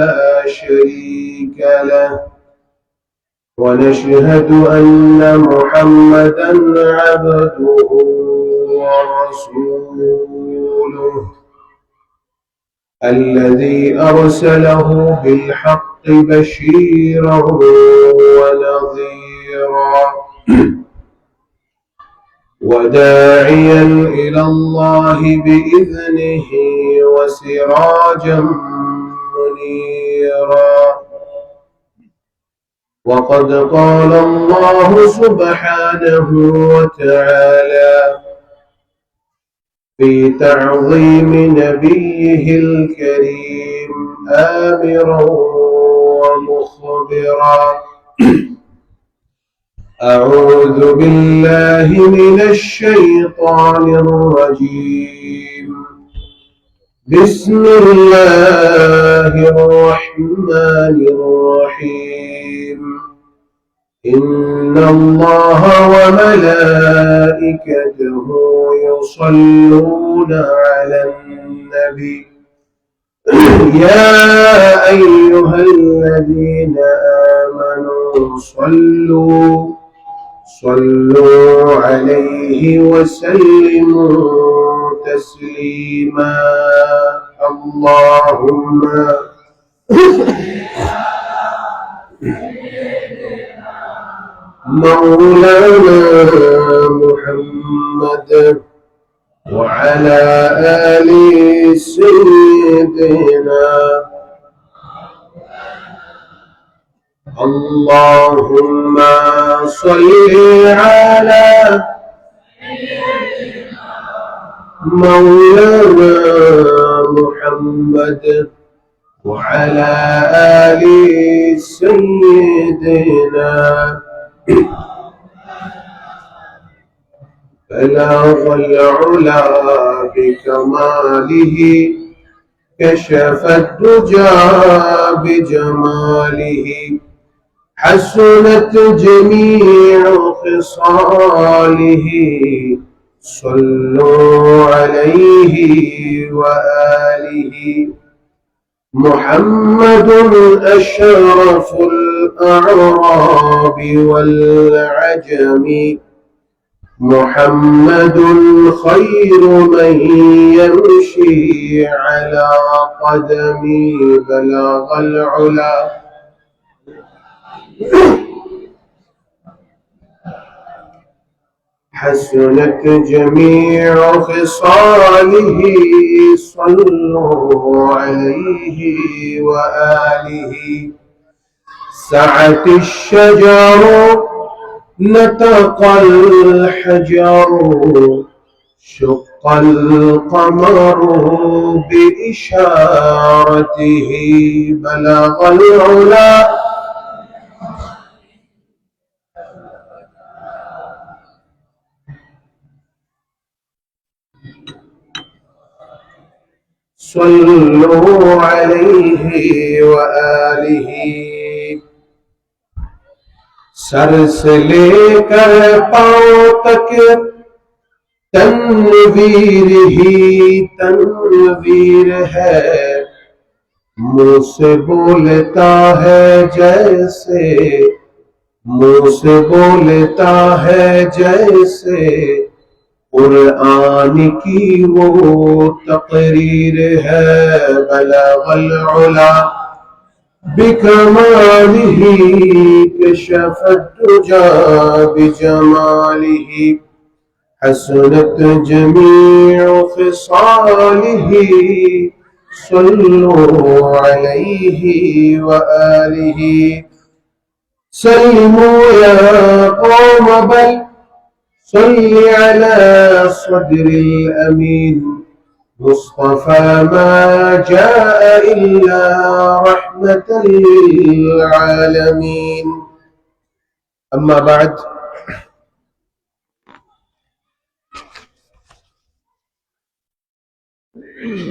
لا شريك له ونشهد أن محمدا عبده ورسوله الذي أرسله بالحق بشيرا ونذيرا وداعيا إلى الله بإذنه وسراجا منيرا وقد قال الله سبحانه وتعالى في تعظيم نبيه الكريم آمرا ومخبرا أعوذ بالله من الشيطان الرجيم بسم الله الرحمن الرحيم إن الله وملائكته يصلون على النبي يا أيها الذين آمنوا صلوا عليه وسلموا تسليما اللهم مولانا محمد وعلى آل سيدنا اللهم صل على مولانا محمد وعلى آل سيدنا بلغ العلا بكماله كشف الدجى بجماله حسنت جميع خصاله صلوا عليه وآله محمد أشرف الأعراب والعجم محمد خير من يمشي على قدمي بلغ العلا حسنت جميع خصاله صلوا عليه وآله سعت الشجر نطق الحجر شق القمر بإشارته بلغ العلا صلوا عليه وآله sir से लेकर पांव तक तनवीर ही तनवीर है मुंह से बोलता है जैसे कुरान की वो तकरीर है बलगल उला بكماله كشف الدجى بجماله حسنت جميع خصاله صلوا عليه وآله سلموا يا قوم بل صل على صدر الأمين مصطفى ما جاء إلا رحمة للعالمين أما بعد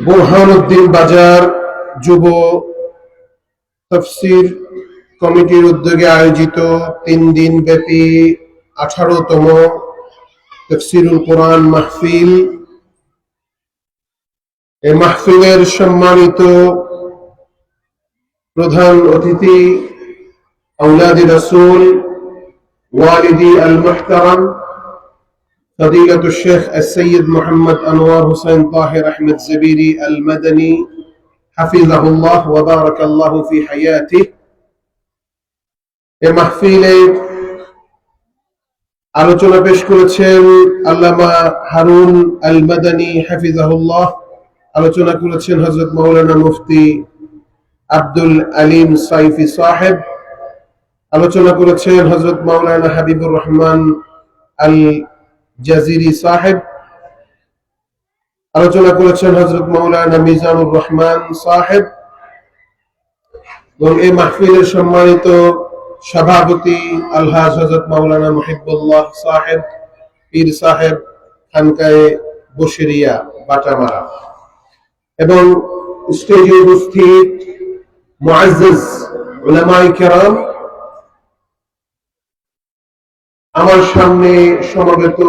বুরহানুদ্দিন বাজার যুব তাফসীর কমিটির উদ্যোগে আয়োজিত 3 দিন ব্যাপী 18তম তাফসীরুল কোরআন মাহফিল এই মাহফিলের সম্মানিত প্রধান অতিথি আওলাদি রাসূল ওয়ালিদি আল মুহতারাম ফদিলাতুল শেখ আস-সাইয়্যিদ মুহাম্মদ আনোয়ার হোসেন তাহির আহমেদ জবিরি আল মাদানী হাফিজাহুল্লাহ ওয়া বারাকাল্লাহু ফি হায়াতিহি। এই মাহফিলে আলোচনা পেশ করেছেন আল্লামা হারুন আল মাদানী হাফিজাহুল্লাহ। আলোচনা করেছেন হযরত মাওলানা মুফতি আব্দুল আলিম সাইফি সাহেব। আলোচনা করেছেন হযরত মাওলানা হাবিবুর রহমান আল জাজিরি সাহেব। আলোচনা করেছেন হযরত মাওলানা মিজানুর রহমান সাহেব। এবং এই মাহফিলের সম্মানিত সভাপতি আলহাজ হযরত মাওলানা মুহিবুল্লাহ সাহেব পীর সাহেব খানকায়ে বশিরিয়া বাটামারা এবং স্টেজে উপস্থিত মুআজ্জিজ উলামায়ে কেরাম, আমার সামনে সমবেত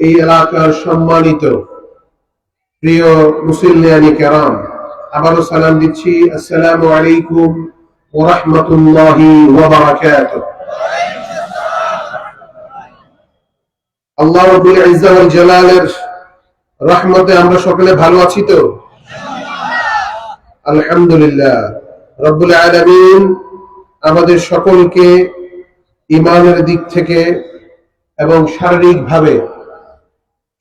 এই এলাকার সম্মানিত প্রিয় মুসল্লিয়ানি কেরাম, আবারও সালাম দিচ্ছি। আসসালামু আলাইকুম ওয়া রাহমাতুল্লাহি ওয়া বারাকাতুহু। আল্লাহ রাব্বুল ইজ্জা ওয়াল জালালের রহমতে আমরা সকলে ভালো আছি তো? আলহামদুলিল্লাহ। রব্বুল আলামিন আমাদের সকলকে ঈমানের দিক থেকে এবং শারীরিকভাবে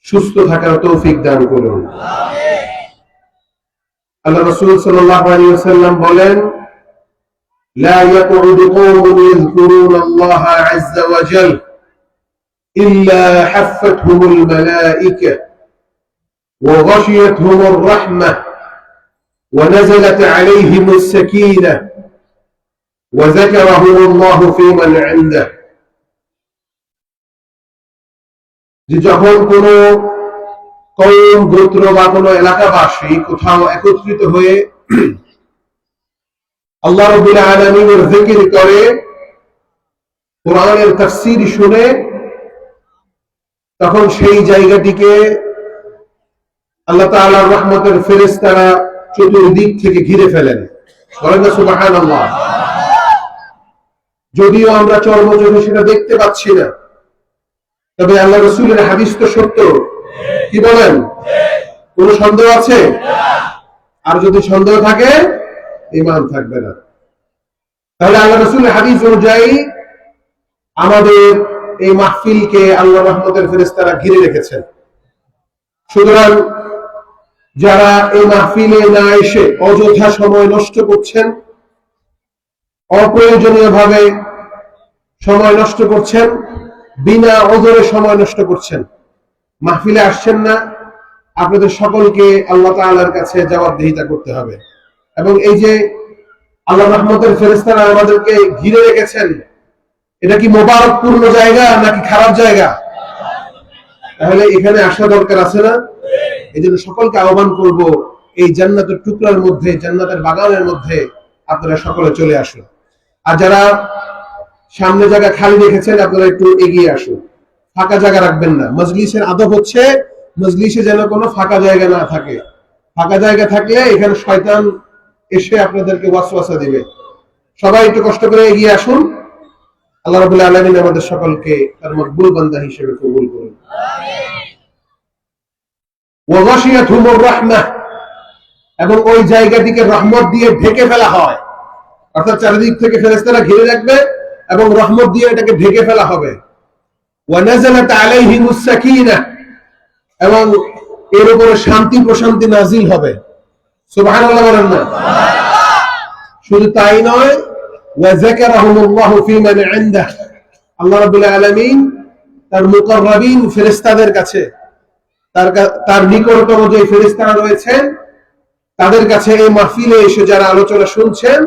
সুস্থ থাকার তৌফিক দান করুন। আল্লাহ রাসূল সাল্লাল্লাহু আলাইহি ওয়াসাল্লাম বলেন, লা ইয়াকুদু কওমুন ইয়াযকুরুনা আল্লাহ আযজা ওয়া জাল ইল্লা হাফফাতহুমুল মালায়েকা ওয়া গাশিয়াতহুমুর রাহমাহ ওয়া নাযালাত আলাইহিমুস সাকিনাহ ওয়া যাকারাহুমুল্লাহু ফী মান ইনদাহ। যে যখন কোন কওম, গোত্র বা কোন এলাকাবাসী কোথাও একত্রিত হয়ে আল্লাহ রাব্বুল আলামিনের জিকির করে, কোরআনের তাফসীর শুনে, তখন সেই জায়গাটিকে আল্লাহ তাআলার রহমতের ফেরেশতারা চতুর্দিক থেকে ঘিরে ফেলেন। বলেন না সুবহানাল্লাহ। যদিও আমরা চর্মচোখে সেটা দেখতে পাচ্ছি না, তবে আল্লাহ রাসূলের হাদিস তো সত্য। কি বলেন? কোন সন্দেহ আছে? আর যদি সন্দেহ থাকে, ঈমান থাকবে না। তাহলে আল্লাহ রাসূলের হাদিস অনুযায়ী আমাদের এই মাহফিলকে আল্লাহর রহমতের ফেরেশতারা ঘিরে রেখেছেন। সুতরাং যারা এই মাহফিলে না এসে অযথা সময় নষ্ট করছেন, অপ্রয়োজনীয়ভাবে সময় নষ্ট করছেন, বিনা ওজরে সময় নষ্ট করছেন, মাহফিলে আসছেন না, আপনাদের সকলকে আল্লাহ তাআলার কাছে জবাবদিহিতা করতে হবে। এবং এই যে আল্লাহ রহমতের ফেরেশতারা আমাদেরকে ঘিরে রেখেছেন, এটা কি মোবারকপূর্ণ জায়গা নাকি খারাপ জায়গা? তাহলে এখানে আসা দরকার আছে না? এই জন্য সকলকে আহ্বান করব, এই জান্নাতের টুকরার মধ্যে, জান্নাতের বাগানের মধ্যে আপনারা সকলে চলে আসুন। আর যারা সামনে জায়গা খালি রেখেছেন, আপনারা একটু এগিয়ে আসুন, ফাঁকা জায়গা রাখবেন না। মজলিসের আদব হচ্ছে মজলিসে যেন কোনো ফাঁকা জায়গা না থাকে। ফাঁকা জায়গা থাকলে এখানে শয়তান এসে আপনাদেরকে ওয়াসওয়াসা দিবে। সবাই একটু কষ্ট করে এগিয়ে আসুন। আল্লাহ রাব্বুল আলামিন আমাদের সকলকে তার মকবুল বান্দা হিসেবে কবুল করুন। আমিন। ওয়া গাশিয়াতহুমুর রাহমাহ, এবং ওই জায়গাটিকে রহমত দিয়ে ঢেকে ফেলা হয়। অর্থাৎ চারিদিক থেকে ফেরেশতারা ঘিরে রাখবে এবং রহমত দিয়ে এটাকে ঢেকে ফেলা হবে। ওয়া নাযালাত আলাইহিমুস সাকিনাহ, এবং এর উপরে শান্তি প্রশান্তি নাজিল হবে। সুবহানাল্লাহ বলেন না? শুধু তাই নয়, ওয়া যাকারাহুমুল্লাহু ফী মান ইনদাহ, আল্লাহ রাব্বুল আলামিন তার মুকাররাবিন ফেরেশতাদের কাছে, তার নিকটতম যে ফেরেশতারা রয়েছেন তাদের কাছে এই মাহফিলে এসে যারা আলোচনা শুনছেন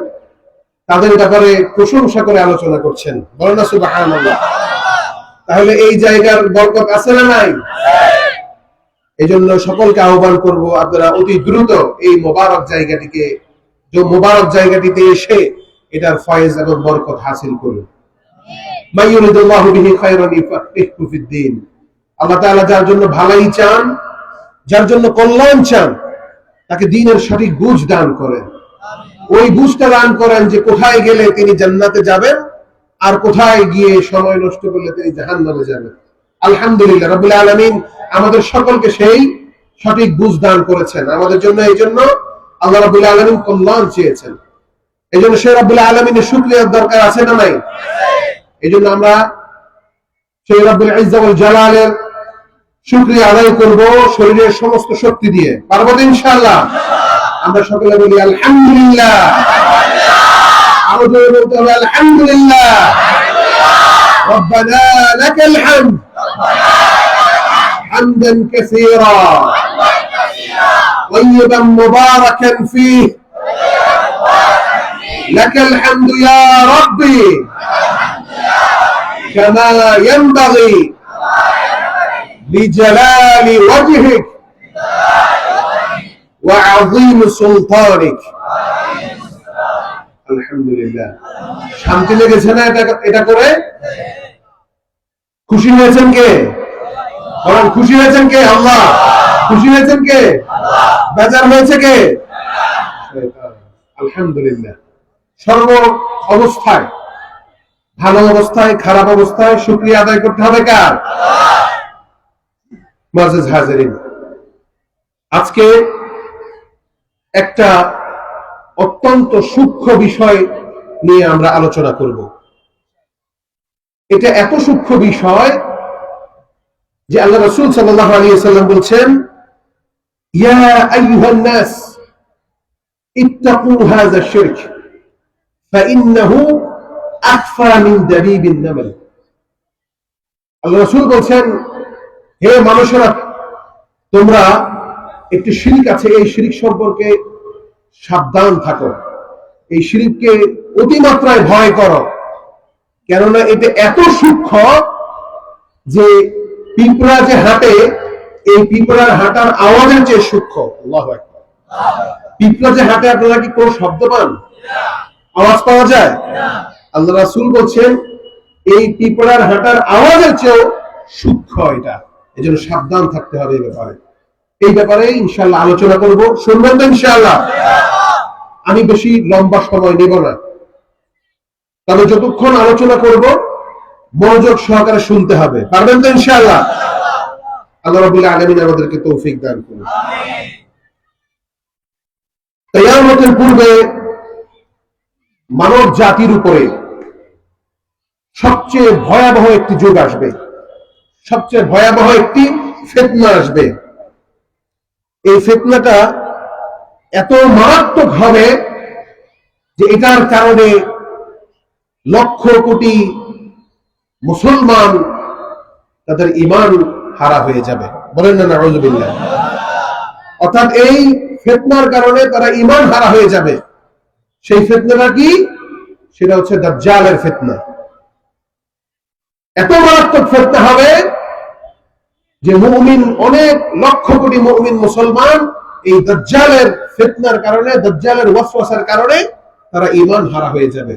তাদের ব্যাপারে প্রশংসা করে আলোচনা করছেন। বলেন না সুবহানাল্লাহ। তাহলে এই জায়গার বরকত আছে না নাই? এই জন্য সকলকে আহ্বান করব, আপনারা অতি দ্রুত এই মোবারক জায়গাটিতে এসে এটার ফয়েজ এবং বরকত হাসিল করুন। মাইয়ুরিদুল্লাহু বিহি খায়রান ইফাক্কিহু ফিদ্দীন। আল্লাহ তাআলা যার জন্য ভালাই চান, যার জন্য কল্যাণ চান, তাকে দ্বীনের সঠিক বুঝ দান করেন। ওই বুঝটা দান করেন যে কোথায় গেলে তিনি জান্নাতে যাবেন আর কোথায় গিয়ে সময় নষ্ট করলে তিনি জাহান্নামে যাবেন। আলহামদুলিল্লাহ রাব্বুল আলামিন আমাদের সকলকে সেই সঠিক বুঝ দান করেছেন আমাদের জন্য। এই জন্য আল্লাহ রাব্বুল আলামিন কল্যাণ চেয়েছেন। এই জন্য সেই রাব্বুল আলামিনের শুকরিয়ার দরকার আছে না নাই? এই জন্য আমরা সেই রাব্বুল ইজ্জা ওয়াল জালালের শুকরিয়া আদায় করব শরীরের সমস্ত শক্তি দিয়ে। পারবো তো ইনশাআল্লাহ? আমরা সকলে বলি আলহামদুলিল্লাহ। আরো জোরে বলতে হবে আলহামদুলিল্লাহ। রব্বানা লাকাল হামদ হামদান কাসীরা طيبا مباركا فيه لك الحمد يا ربي كما ينبغي لجلال وجهك وعظيم سلطانك। আলহামদুলিল্লাহ। শান্তি লেগেছে না এটা করে? খুশি হয়েছেন কে? বলেন খুশি হয়েছেন কে? আল্লাহ। খুশি হয়েছেন কে? বেজার হয়েছে কে? আলহামদুলিল্লাহ। সর্ব অবস্থায়, ভালো অবস্থায় খারাপ অবস্থায় শুকরিয়া আদায় করতে হবে কার? মুআজ্জাজ হাজিরিন, আজকে একটা অত্যন্ত সূক্ষ্ম বিষয় নিয়ে আমরা আলোচনা করব। এটা এত সূক্ষ্ম বিষয় যে আল্লাহ রাসূল সাল্লাল্লাহু আলাইহি ওয়াসাল্লাম বলছেন, ইয়া আইয়ুহান নাস ইত্তাকু হাযা শিরক ফাইন্নাহু আকফা মিন দাবিবিন নামল। আল্লাহ রাসূল বলছেন, হে মানুষেরা, তোমরা একটি শিরক আছে, এই শিরক সম্পর্কে সাবধান থাকো, এই শিরককে অতিমাত্রায় ভয় করো, কেননা এটা এত সূক্ষ্ম যে পিঁপড়া যে হাঁটে, এই পিঁপড়ার হাঁটার আওয়াজের চেয়ে সূক্ষ্ম। আল্লাহু আকবার। পিঁপড়া যে হাঁটে, আপনারা কি কোনো শব্দ পান? আওয়াজ পাওয়া যায়? আল্লাহ রাসূল বলছেন এই পিঁপড়ার হাঁটার আওয়াজের চেয়েও সূক্ষ্ম এটা। এজন্য সাবধান থাকতে হবে এই ব্যাপারে ইনশাআল্লাহ আলোচনা করব। শুনবেন তো ইনশাআল্লাহ? আমি বেশি লম্বা সময় নেব না, তবে যতক্ষণ আলোচনা করব মনোযোগ সহকারে শুনতে হবে। পারবেন তো ইনশাআল্লাহ? আল্লাহ রাব্বুল আলামিন আমাদেরকে তৌফিক দান করুন। আমিন। কিয়ামতের পূর্বে মানব জাতির উপরে সবচেয়ে ভয়াবহ একটি যুগ আসবে, সবচেয়ে ভয়াবহ একটি ফিতনা আসবে। এই ফিতনাটা এত মারাত্মক হবে যে এটার কারণে লক্ষ কোটি মুসলমান তাদের ঈমান হারা হয়ে যাবে। বলেন না নাউযুবিল্লাহ। অর্থাৎ এই ফিতনার কারণে তারা ঈমান হারা হয়ে যাবে। সেই ফিতনাটা কি? সেটা হচ্ছে দাজ্জালের ফিতনা। এত মারাত্মক ফিতনা হবে যে মুমিন, অনেক লক্ষ কোটি মুমিন মুসলমান এই দাজ্জালের ফিতনার কারণে, দাজ্জালের ওয়াসওয়াসার কারণে তারা ঈমান হারা হয়ে যাবে।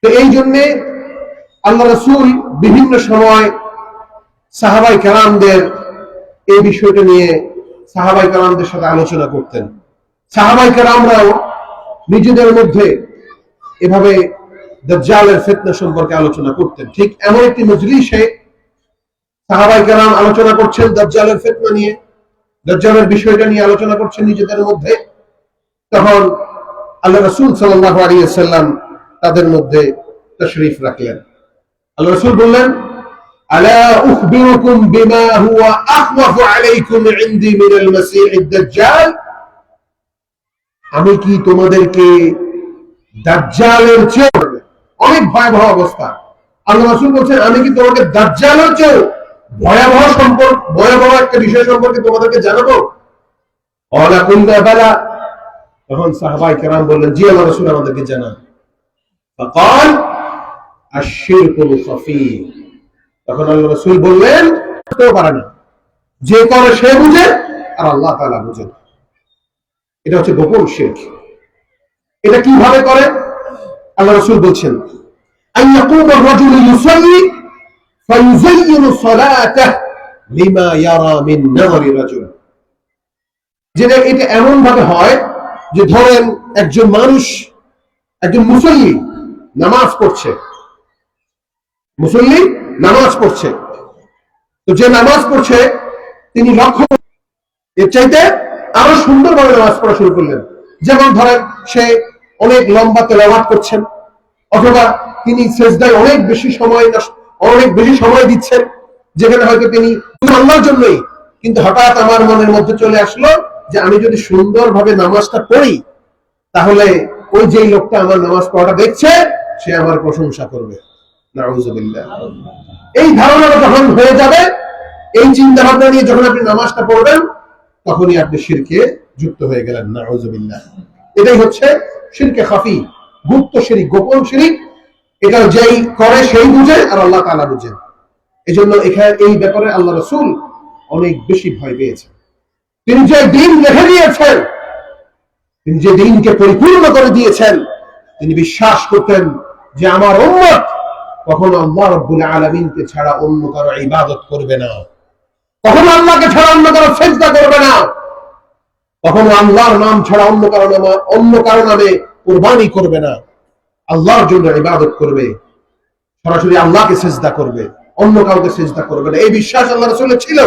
তো এই জন্য আল্লাহ রাসূল বিভিন্ন সময় সাহাবায়ে কেরামদের এই বিষয়টা নিয়ে সাহাবায়ে কেরামদের সাথে আলোচনা করতেন। সাহাবায়ে কেরামরাও নিজেদের মধ্যে এভাবে দাজ্জালের ফিতনা সম্পর্কে আলোচনা করতেন। ঠিক এমন একটি মজলিসে সাহাবায়ে কেরাম আলোচনা করছেন দাজ্জালের ফিতনা নিয়ে, দাজ্জালের বিষয়টা নিয়ে আলোচনা করছেন নিজেদের মধ্যে। তখন আল্লাহ রাসূল সাল্লাল্লাহু আলাইহি ওয়াসাল্লাম তাদের মধ্যে তাশরীফ রাখলেন। আল্লাহ রাসূল বললেন, আলা উখবিরুকুম বিমা হুয়া আখওয়াফু আলাইকুম ইনদি মিনাল মাসীহিদ দাজ্জাল। আমি কি তোমাদেরকে দাজ্জালের চেয়ে অনেক ভয়াবহ অবস্থা, আল্লাহ রাসূল বলছেন, আমি কি তোমাকে দাজ্জালের চেয়ে ভয়াবহ একটা বিষয় সম্পর্কে তোমাদেরকে জানাবো? ওয়ালা কুল্লা বালা। তখন সাহাবায়ে কেরাম বললেন, জি আল্লাহ রাসূল, আমাদেরকে জানান। ফাকাল আশ-শিরকুল খাফী। তখন আল্লাহ রাসূল বললেন, কেউ পারে না, যে করে সে বুঝে আর আল্লাহ তাআলা বুঝেন। এটা হচ্ছে গোপন শিরক। এটা কিভাবে করে? আল্লাহ রাসূল বলছেন, আইয়াকুমু আর-রাজুলু ইউসাল্লি ফায়ুযায়্যিনু সালাতাহু লিমা ইয়ারা মিন নাযারি রাজুল। যেটা এটা এমন ভাবে হয় যে ধরেন একজন মানুষ, একজন মুসল্লি নামাজ পড়ছে, মুসল্লি নামাজ পড়ছে, তো যে নামাজ পড়ছে তিনি লক্ষ্য এর চাইতে আরো সুন্দরভাবে নামাজ পড়া শুরু করলেন। যেমন ধরেন সে অনেক লম্বা তেলাওয়াত করছেন, অথবা তিনি সেজদায় অনেক বেশি সময় দিচ্ছেন, যেখানে হয়তো তিনি আল্লাহর জন্যই, কিন্তু হঠাৎ আমার মনের মধ্যে চলে আসলো যে আমি যদি সুন্দরভাবে নামাজটা পড়ি তাহলে ওই যেই লোকটা আমার নামাজ পড়াটা দেখছে সে আমার প্রশংসা করবে। নাউযুবিল্লাহ। এই ধারণাটা যখন হয়ে যাবে, এই চিন্তা ভাবনা নিয়ে যখন আপনি নামাজটা পড়বেন, তখনই আপনি শিরকে যুক্ত হয়ে গেলেন। নাউযুবিল্লাহ। এটাই হচ্ছে শিরকে খাফি, গুপ্ত শিরিক, গোপন শিরিক। এটা যেই করে সেই বুঝে, আর আল্লাহ তাআলা বুঝেন। এজন্য এখানে এই ব্যাপারে আল্লাহ রাসূল অনেক বেশি ভয় পেয়েছেন। তিনি যে দিন রেখে দিয়েছেন, তিনি যে দিনকে পরিপূর্ণ করে দিয়েছেন, তিনি বিশ্বাস করতেন যে আমার উম্মত কখনো আল্লাহ রাব্বুল আলামিনকে ছাড়া অন্য কারো ইবাদত করবে না, কখনো আল্লাহকে ছাড়া অন্য কারো সিজদা করবে না, কখনো আল্লাহর নাম ছাড়া অন্য কারো নামে কুরবানি করবে না, আল্লাহর জন্য ইবাদত করবে, সরাসরি আল্লাহকে সিজদা করবে, অন্য কাউকে সিজদা করবে না। এই বিশ্বাস আল্লাহ রাসূলের ছিল।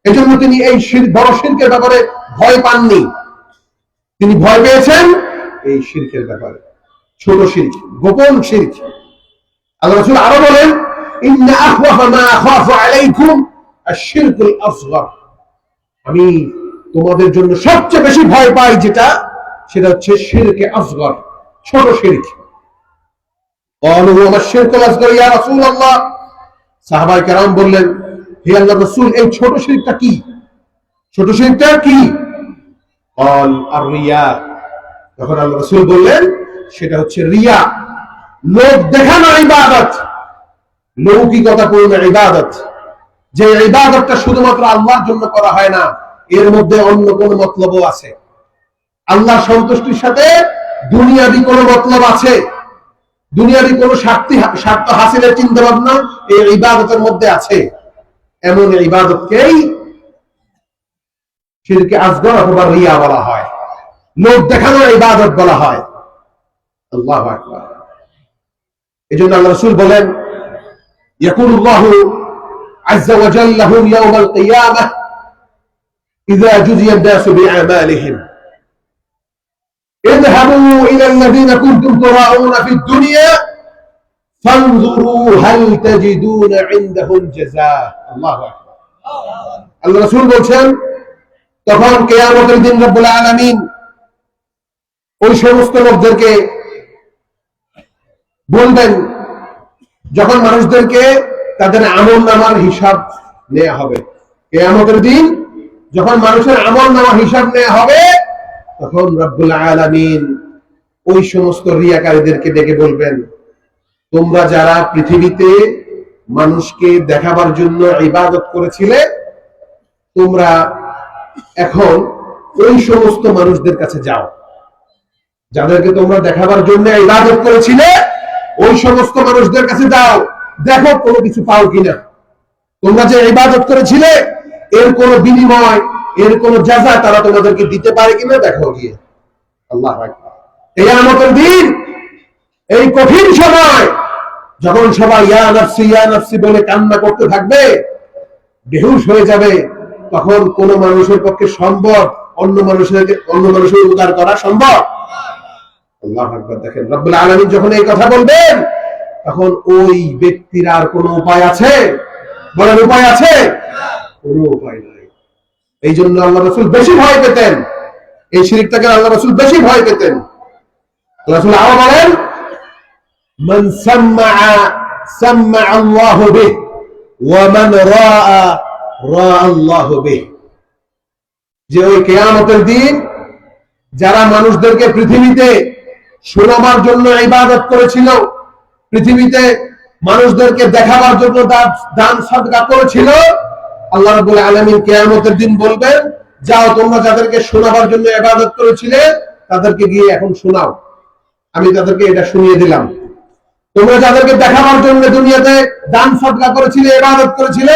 এজন্য তিনি এই বড় শিরকের ব্যাপারে ভয় পাননি। তিনি ভয় পেয়েছেন এই শিরকের ব্যাপারে, ছোট শিরক, গোপন শিরক। আল্লাহ রাসূল আরো বলেন, ইন্না আখওয়াফা মা আখাফু আলাইকুম আশ-শিরকুল আসগর। আমি তোমাদের জন্য সবচেয়ে বেশি ভয় পাই যেটা, সেটা হচ্ছে শিরকে আসগর, ছোট শিরক। ক্বালু ওয়া আশ-শিরকুল আসগর ইয়া রাসূলুল্লাহ। সাহাবায়ে কেরাম বললেন, হে আল্লাহর রাসূল, এই ছোট শিরকটা কি? ছোট শিরকটা কি? ক্বাল আর-রিয়া। তখন আল্লাহর রাসূল বললেন, সেটা হচ্ছে রিয়া, লোক দেখানো ইবাদত, লৌকিকতাপূর্ণ ইবাদত। যে ইবাদতটা শুধুমাত্র আল্লাহর জন্য করা হয় না, এর মধ্যে অন্য কোনো মতলবও আছে। আল্লাহর সন্তুষ্টির সাথে দুনিয়াবি কোনো মতলব আছে, দুনিয়াবি কোনো স্বার্থ হাসিলের চিন্তা ভাবনা এই ইবাদতের মধ্যে আছে। এমন ইবাদতকেই শিরকে আসগর অথবা রিয়া বলা হয়, লোক দেখানো ইবাদত বলা হয়। আল্লাহু আকবার। এজন্য আল্লাহ রাসূল বলেন, ইয়াকুলুল্লাহু আযজা ওয়া জাল্লা লাহুম ইয়াওমাল কিয়ামাহ ইযা জুজিয়া আন-নাসু বিআমালিহিম ইযহাবু ইলা আল্লাযীনা কুনতুম তুরাউনা ফিদ দুনিয়া ফানজুরু হাল তাজিদুনা ইনদাহুম জাযাআ। আল্লাহু আকবার। আল্লাহ রাসূল বলেন, তখন কিয়ামতের দিন রব্বুল আলামিন ওই সমস্ত লোকদেরকে বলবেন, যখন মানুষদেরকে তাদের আমলনামার হিসাব নেওয়া হবে, কিয়ামতের দিন যখন মানুষের আমলনামার হিসাব নেওয়া হবে, তখন রব্বুল আলামিন ওই সমস্ত রিয়াকারীদেরকে ডেকে বলবেন, তোমরা যারা পৃথিবীতে মানুষকে দেখাবার জন্য ইবাদত করেছিলে, তোমরা এখন ওই সমস্ত মানুষদের কাছে যাও, যাদেরকে তোমরা দেখাবার জন্য ইবাদত করেছিলে, ওই সমস্ত মানুষদের কাছে যাও, দেখো কোনো কিছু পাও কিনা। তোমরা যে ইবাদত করেছিলে এর কোনো বিনিময়, এর কোনো জাযা তারা তোমাদেরকে দিতে পারে কিনা দেখো গিয়ে। আল্লাহু আকবার। কিয়ামতের দিন, এই কঠিন সময় যখন সবাই ইয়া নাফসি ইয়া নাফসি বলে কান্না করতে থাকবে, বেহুশ হয়ে যাবে, তখন কোন মানুষের পক্ষে সম্ভব অন্য মানুষের উদ্ধার করা সম্ভব? আল্লাহু আকবার। দেখেন, রব্বুল আলামিন যখন এই কথা বলবেন, তখন ওই ব্যক্তির আর কোনো উপায় আছে? বলেন, উপায় আছে? কোনো উপায় নাই। এই জন্য আল্লাহ রাসূল বেশি ভয় পেতেন, এই শিরকটাকে আল্লাহ রাসূল বেশি ভয় পেতেন। আল্লাহ রাসূল আরো বলেন, মান সাম্মা আল্লাহু বিহি ওয়া মান রাআ আল্লাহু বিহি। যে ওই কিয়ামতের দিন যারা মানুষদেরকে পৃথিবীতে শোনাবার জন্য ইবাদত করেছিল, পৃথিবীতে মানুষদেরকে দেখাবার জন্য দান সাদকা করেছিল, আল্লাহ রাব্বুল আলামিন কিয়ামতের দিন বলবেন, যাও তোমরা যাদেরকে শোনাবার জন্য ইবাদত করেছিলে তাদেরকে গিয়ে এখন শোনাও, আমি তাদেরকে এটা শুনিয়ে দিলাম। তোমরা যাদেরকে দেখাবার জন্য দুনিয়াতে দান সাদকা করেছিলে, ইবাদত করেছিলে,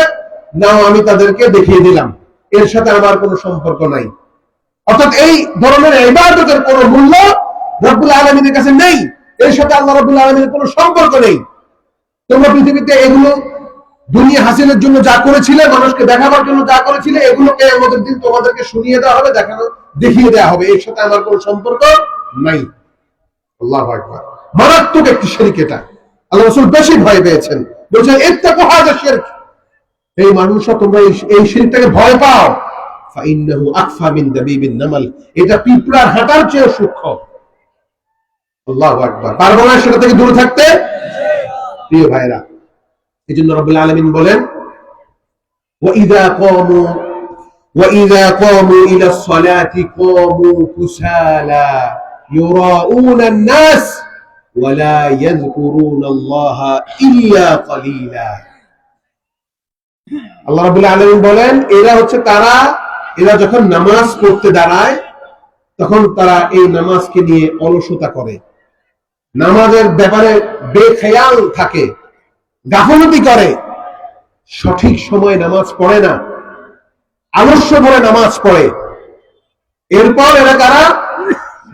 নাও আমি তাদেরকে দেখিয়ে দিলাম, এর সাথে আমার কোনো সম্পর্ক নাই। অর্থাৎ এই ধরনের ইবাদতের কোনো মূল্য রব্বুল আলামিনের কাছে নেই, এর সাথে আল্লাহ রব্বুল আলামিনের কোনো সম্পর্ক নেই। তোমরা পৃথিবীতে এগুলো দুনিয়া হাসিলের জন্য যা করেছিলে, মানুষকে দেখাবার জন্য যা করেছিলে, এগুলোকে আমাদের দিন তোমাদেরকে শুনিয়ে দেওয়া হবে, দেখিয়ে দেওয়া হবে, এর সাথে আমার কোনো সম্পর্ক নাই। আল্লাহু আকবার। মারাত্মক একটি শিরক এটা। আল্লাহ রাসূল বেশি ভয় পেয়েছেন, বলছেন ইত্তাকু হাযা শিরক, এই মানুষরা তোমরা এই শিরকটাকে ভয় পাও। ফাইন্নাহু আকফা মিন দাবিবিন নামাল, এটা পিঁপড়ার হাঁটার চেয়ে সূক্ষ্ম। আল্লাহু আকবার। পারবো না সেটা থেকে দূরে থাকতে? প্রিয় ভাইরা, এই জন্য রব্বুল আলামিন বলেন وَإِذَا قَامُوا إِلَى الصَّلَاةِ قَامُوا كُسَالَى يُرَاءُونَ النَّاسَ وَلَا يَذْكُرُونَ اللَّهَ إِلَّا قَلِيلًا। আল্লাহ রাব্বুল আলামিন বলেন এরা হচ্ছে তারা, এরা যখন নামাজ পড়তে দাঁড়ায় তখন তারা এই নামাজকে নিয়ে অলসতা করে, নামাজের ব্যাপারে বেখেয়াল থাকে, গাফলতি করে, সঠিক সময়ে নামাজ পড়ে না, আলস্য ভরে নামাজ পড়ে। এরপর এরা কারা?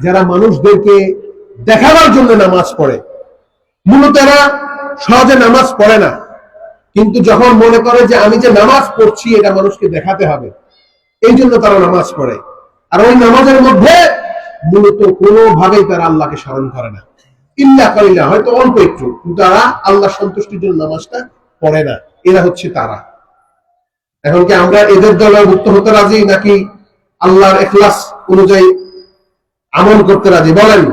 যারা মানুষদেরকে দেখাবার জন্য নামাজ পড়ে। মূলত এরা সহজে নামাজ পড়ে না, কিন্তু যখন মনে করে যে আমি যে নামাজ পড়ছি এটা মানুষকে দেখাতে হবে, এই জন্য তারা নামাজ পড়ে। আর ওই নামাজের মধ্যে মূলত কোনোভাবেই তারা আল্লাহকে স্মরণ করে না, ইল্লা কালিলা, হয়তো অল্প একটু, কিন্তু তারা আল্লাহ সন্তুষ্টির জন্য নামাজটা পড়ে না। এরা হচ্ছে তারা। এখন কি আমরা এদের দলভুক্ত হতে রাজি, নাকি আল্লাহর ইখলাস অনুযায়ী আমল করতে রাজি? বলেন।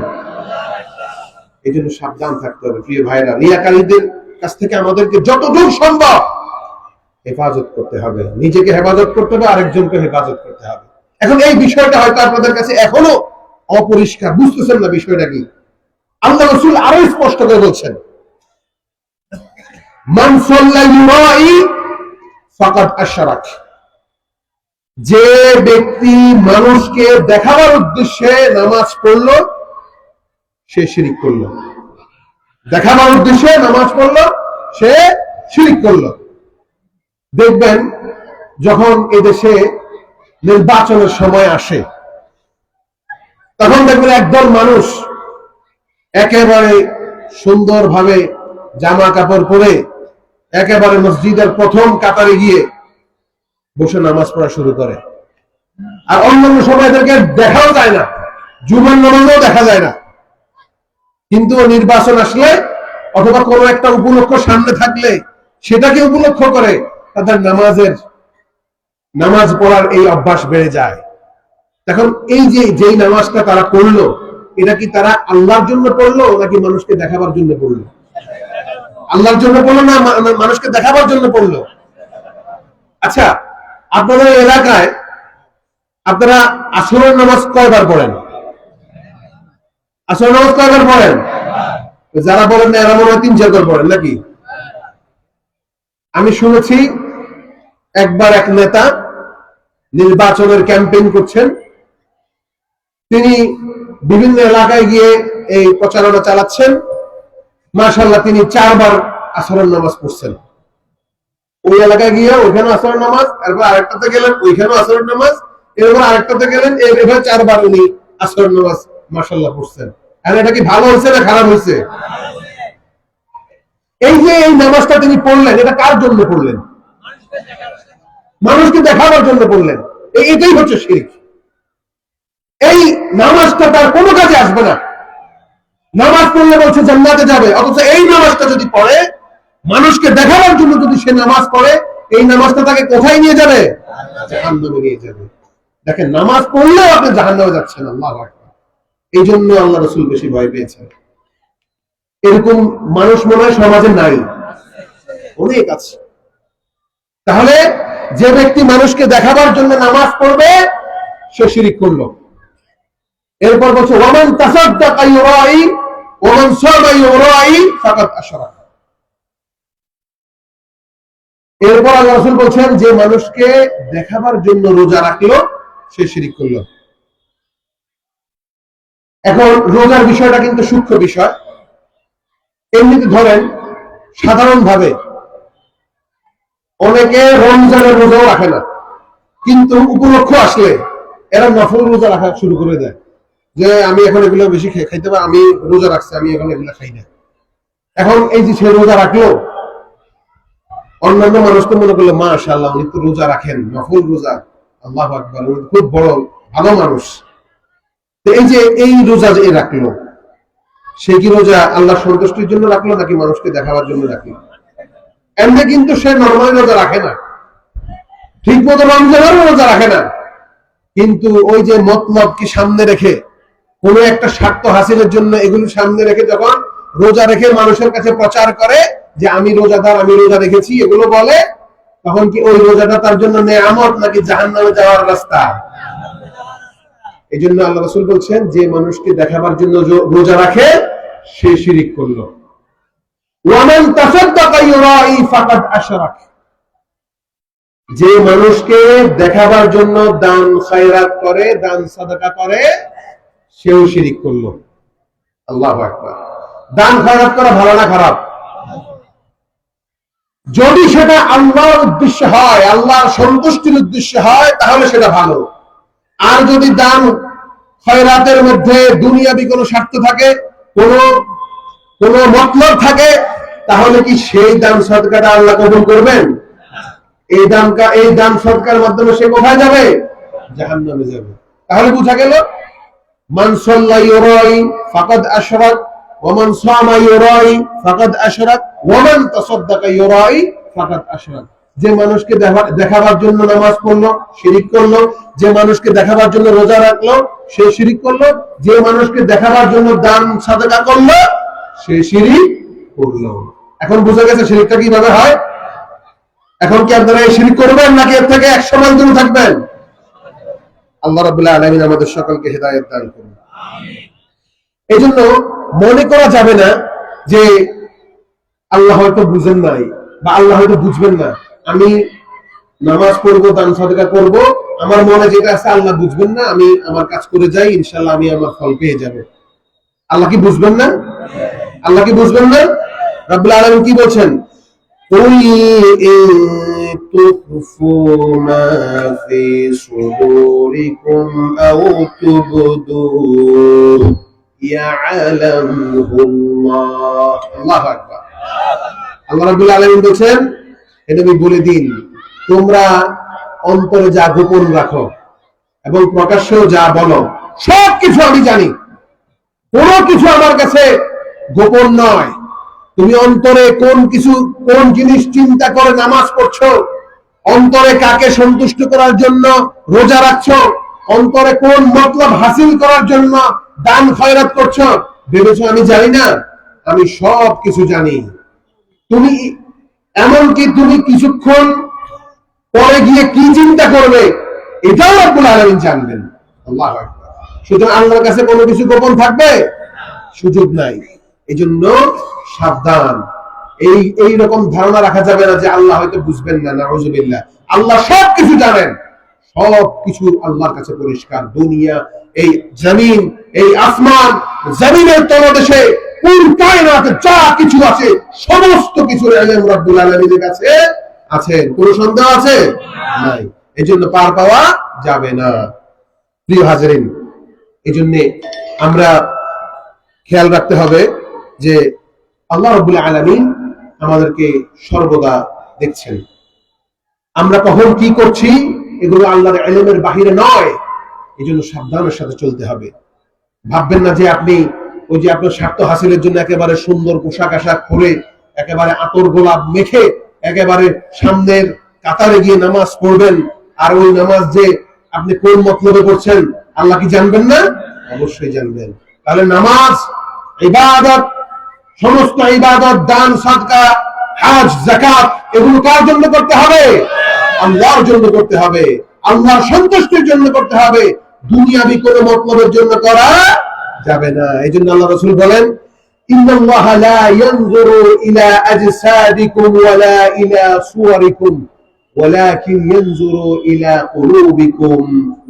এই জন্য সাবধান থাকতে হবে প্রিয় ভাইরা। রিয়াকারীদের কাছ থেকে আমাদেরকে যতদূর সম্ভব হেফাজত করতে হবে, নিজেকে হেফাজত করতে হবে, আরেকজনকে হেফাজত করতে হবে। এখন এই বিষয়টা হয়তো আপনাদের কাছে এখনো অপরিষ্কার, বুঝতেছেন না বিষয়টা কি। আল্লাহ রাসূল আরো স্পষ্ট করে বলছেন, মান সাল্লা লিরাই ফাকাদ আশরাক, যে ব্যক্তি মানুষকে দেখাবার উদ্দেশ্যে নামাজ পড়লো সে শিরক করলো। দেখাবার উদ্দেশ্যে নামাজ পড়লো সে শিরক করলো। দেখবেন যখন এদেশে নির্বাচনের সময় আসে তখন দেখবেন একদল মানুষ একেবারে সুন্দরভাবে জামা কাপড় পরে একেবারে মসজিদের প্রথম কাতারে গিয়ে বসে নামাজ পড়া শুরু করে। আর অন্যান্য সময় এদেরকে দেখাও যায় না, জুমার নামাজও দেখা যায় না, কিন্তু নির্বাচন আসলে অথবা কোনো একটা উপলক্ষ সামনে থাকলে সেটাকে উপলক্ষ করে তাদের নামাজ পড়ার এই অভ্যাস বেড়ে যায়। এখন এই যেই নামাজটা তারা পড়লো, এটা কি তারা আল্লাহর জন্য পড়লো নাকি মানুষকে দেখাবার জন্য পড়লো? আল্লাহর জন্য পড়লো না মানুষকে দেখাবার জন্য পড়লো? আচ্ছা, আপনাদের এলাকায় আপনারা আসরের নামাজ কয়বার পড়েন? আসরের নামাজ কয়বার পড়েন? যারা বলেন না এরা মনে হয় 3-4 বার পড়েন নাকি? আমি শুনেছি একবার এক নেতা নির্বাচনের ক্যাম্পেইন করছেন, তিনি বিভিন্ন এলাকায় গিয়ে এই প্রচারণা চালাচ্ছেন। মাশাআল্লাহ, তিনি 4 বার আসরের নামাজ পড়ছেন। ওই এলাকায় গিয়ে ওইখানে আসরের নামাজ, এরপর আরেকটাতে গেলেন ওইখানেও আসরের নামাজ, এরপর আরেকটাতে গেলেন, এভাবে 4 বার উনি আসরের নামাজ মাশাআল্লাহ পড়ছেন। আর এটা কি ভালো হয়েছে না খারাপ হয়েছে? এই যে এই নামাজটা তিনি পড়লেন, এটা কার জন্য পড়লেন? মানুষকে দেখাবার জন্য পড়লেন। এটাই হচ্ছে শিরক। এই নামাজটা তার কোনো কাজে আসবে না। নামাজ পড়লে বলছে জান্নাতে যাবে, অথচ এই নামাজটা যদি পড়ে মানুষকে দেখাবার জন্য, যদি সে নামাজ পড়ে, এই নামাজটা তাকে কোথায় নিয়ে যাবে? জাহান্নামে নিয়ে যাবে। দেখেন, নামাজ পড়লেও আপনি জাহান্নামে যাচ্ছেন। আল্লাহু আকবার। এই জন্য আল্লাহ রাসূল বেশি ভয় পেয়েছেন। এরকম মানুষ মনে হয় সমাজে নাই, অনেক আছে। তাহলে যে ব্যক্তি মানুষকে দেখাবার জন্য নামাজ পড়বে সে শিরক করলো। এরপর বলছে ওয়ামান তাসাদ্দাকা ইউরাই ওয়ামান সামা ইউরাই ফাকাদ আশরাক। এরপর আল্লাহ রাসূল বলছেন যে মানুষকে দেখাবার জন্য রোজা রাখলো সে শিরক করলো। এখন রোজার বিষয়টা কিন্তু সূক্ষ্ম বিষয়। এমনিতে ধরেন সাধারণভাবে অনেকে রমজানের রোজাও রাখে না, কিন্তু উপলক্ষ আসলে এরা নফল রোজা রাখা শুরু করে দেয়, যে আমি এখন এগুলো বেশি খাইতে পারি, আমি রোজা রাখছি, আমি এখন এগুলো খাই না। এখন এই যে সে রোজা রাখলো, অন্যান্য মানুষ তো মনে করলো মাশাআল্লাহ উনি তো রোজা রাখেন, নফল রোজা, আল্লাহু আকবার, খুব বড় ভালো মানুষ। এই যে এই রোজা যে রাখলো, সে কি রোজা আল্লাহ সন্তুষ্টির জন্য রাখলো নাকি মানুষকে দেখাবার জন্য রাখলো? এমনি কিন্তু সে নরমালি রোজা রাখে না, ঠিক মতো রমজানেরও রোজা রাখে না, কিন্তু ওই যে মতলব কি সামনে রেখে, কোন একটা স্বার্থ হাসিলের জন্য এগুলো সামনে রেখে যখন রোজা রেখে মানুষের কাছে প্রচার করে যে আমি রোজাদার, আমি রোজা রেখেছি, এগুলো বলে, তখন কি ওই রোজাটা তার জন্য নেয়ামত নাকি জাহান্নামে যাওয়ার রাস্তা? এই জন্য আল্লাহ রাসূল বলছেন, যে মানুষকে দেখাবার জন্য রোজা রাখে সে শিরিক করলো। ওয়ামান তাসাদ্দাকা ইউরাই ফাকাদ আশরাক, যে মানুষকে দেখাবার জন্য দান খায়রাত করে, দান সাদাকা করে, সেও শিরিক করলো। আল্লাহু আকবার। দান খায়রাত করা ভালো না খারাপ? যদি সেটা আল্লাহর উদ্দেশ্যে হয়, আল্লাহর সন্তুষ্টির উদ্দেশ্যে হয়, তাহলে সেটা ভালো। আর যদি দান খয়রাতের মধ্যে দুনিয়াবি কোনো স্বার্থ থাকে, কোনো মতলব থাকে, তাহলে কি সেই দান সদকাটা আল্লাহ কবুল করবেন? এই দান সদকার মাধ্যমে সে কোথায় যাবে? জাহান্নামে যাবে। তাহলে বোঝা গেল, মান সাল্লা ইউরাই ফাকাদ আশরাক ওয়া মান সামা ইউরাই ফাকাদ আশরাক ওয়া মান তাসাদ্দাকা ইউরাই ফাকাদ আশরাক। যে মানুষকে দেখাবার জন্য নামাজ পড়লো শিরিক করলো, যে মানুষকে দেখাবার জন্য রোজা রাখলো সে শিরিক করলো, যে মানুষকে দেখাবার জন্য দান সাদাকা করলো সে শিরিক করলো। এখন বুঝা গেছে শিরিকটা কিভাবে হয়? এখন কি আপনারা এই শিরিক করবেন নাকি এর থেকে 100 মাইল দূরে থাকবেন? আল্লাহ রাব্বুল আলামিন আমাদের সকলকে হেদায়েত দান করুন। এই জন্য মনে করা যাবে না যে আল্লাহ হয়তো বুঝেন নাই বা আল্লাহ হয়তো বুঝবেন না, আমি নামাজ পড়বো, দান সাদকা করবো, আমার মনে যেটা আছে আল্লাহ বুঝবেন না, আমি আমার কাজ করে যাই, ইনশাআল্লাহ আমি আমার ফল পেয়ে যাব। আল্লাহ কি বুঝবেন না? আল্লাহ কি বুঝবেন না? রাব্বুল আলামিন কি বলছেন? قُلْ إِن تُخْفُوا مَا فِي صُدُورِكُمْ أَوْ تُبْدُوهُ يَعْلَمْهُ اللَّهُ। আল্লাহু আকবার। আল্লাহ রাব্বুল আলামিন বলেন, এটা আমি বলে দিন, তোমরা অন্তরে যা গোপন রাখো এবং প্রকাশ্যেও যা বলো, সব কিছু আমি জানি, কোনো কিছু আমার কাছে গোপন নয়। তুমি অন্তরে কোন জিনিস চিন্তা করে নামাজ পড়ছো, অন্তরে কাকে সন্তুষ্ট করার জন্য রোজা রাখছো, অন্তরে কোন মতলব হাসিল করার জন্য দান খয়রাত করছো, ভেবেছো আমি জানি না? আমি সব কিছু জানি। তুমি এমনকি তুমি কিছুক্ষণ পরে গিয়ে কি চিন্তা করবে এটাও রব্বুল আলামিন জানবেন। আল্লাহু আকবার। সুতরাং আল্লাহর কাছে কোনো কিছু গোপন থাকবে সুযোগ নাই। এই জন্য সাবধান, এই রকম ধারণা রাখা যাবে না যে আল্লাহ হয়তো বুঝবেন না, নাউযুবিল্লাহ। আল্লাহ সব কিছু জানেন, সব কিছু আল্লাহর কাছে পরিষ্কার। দুনিয়া, এই জমিন, এই আসমান, জমিনের তলদেশে পুরো কায়নাতে যা কিছু আছে সমস্ত কিছুর ইলম রব্বুল আলামিনের কাছে আছে। কোনো সন্দেহ আছে? নাই। এজন্য পার পাওয়া যাবে না। প্রিয় হাজিরিন, এজন্য আমরা খেয়াল রাখতে হবে যে আল্লাহ রাব্বুল আলামিন আমাদেরকে সর্বদা দেখছেন। আমরা কখন কি করছি এগুলো আল্লাহর ইলমের বাহিরে নয়। এজন্য সাবধানের সাথে চলতে হবে। ভাববেন না যে আপনি ওই যে আপনার স্বার্থ হাসিলের জন্য একেবারে সুন্দর পোশাক আশাক পরে, একেবারে আতর গোলাপ মেখে, একেবারে সামনের কাতারে গিয়ে নামাজ পড়বেন, আর ওই নামাজ যে আপনি কোন মতলবে পড়ছেন আল্লাহ কি জানবেন না? অবশ্যই জানবেন। তাহলে নামাজ, ইবাদত, সমস্ত ইবাদত, দান সাদকা, হজ, যাকাত, এগুলো কার জন্য করতে হবে? আল্লাহর জন্য করতে হবে, আল্লাহর সন্তুষ্টির জন্য করতে হবে। দুনিয়াবি কোনো মতলবের জন্য করা যাবে না। এইজন্য আল্লাহ রাসূল বলেন, ইন্নাল্লাহা লা ইয়ানজুরু ইলা আজসাদিকুম ওয়ালা ইলা সুওয়ারিকুম ওয়ালাকিন ইয়ানজুরু ইলা কুলুবিকুম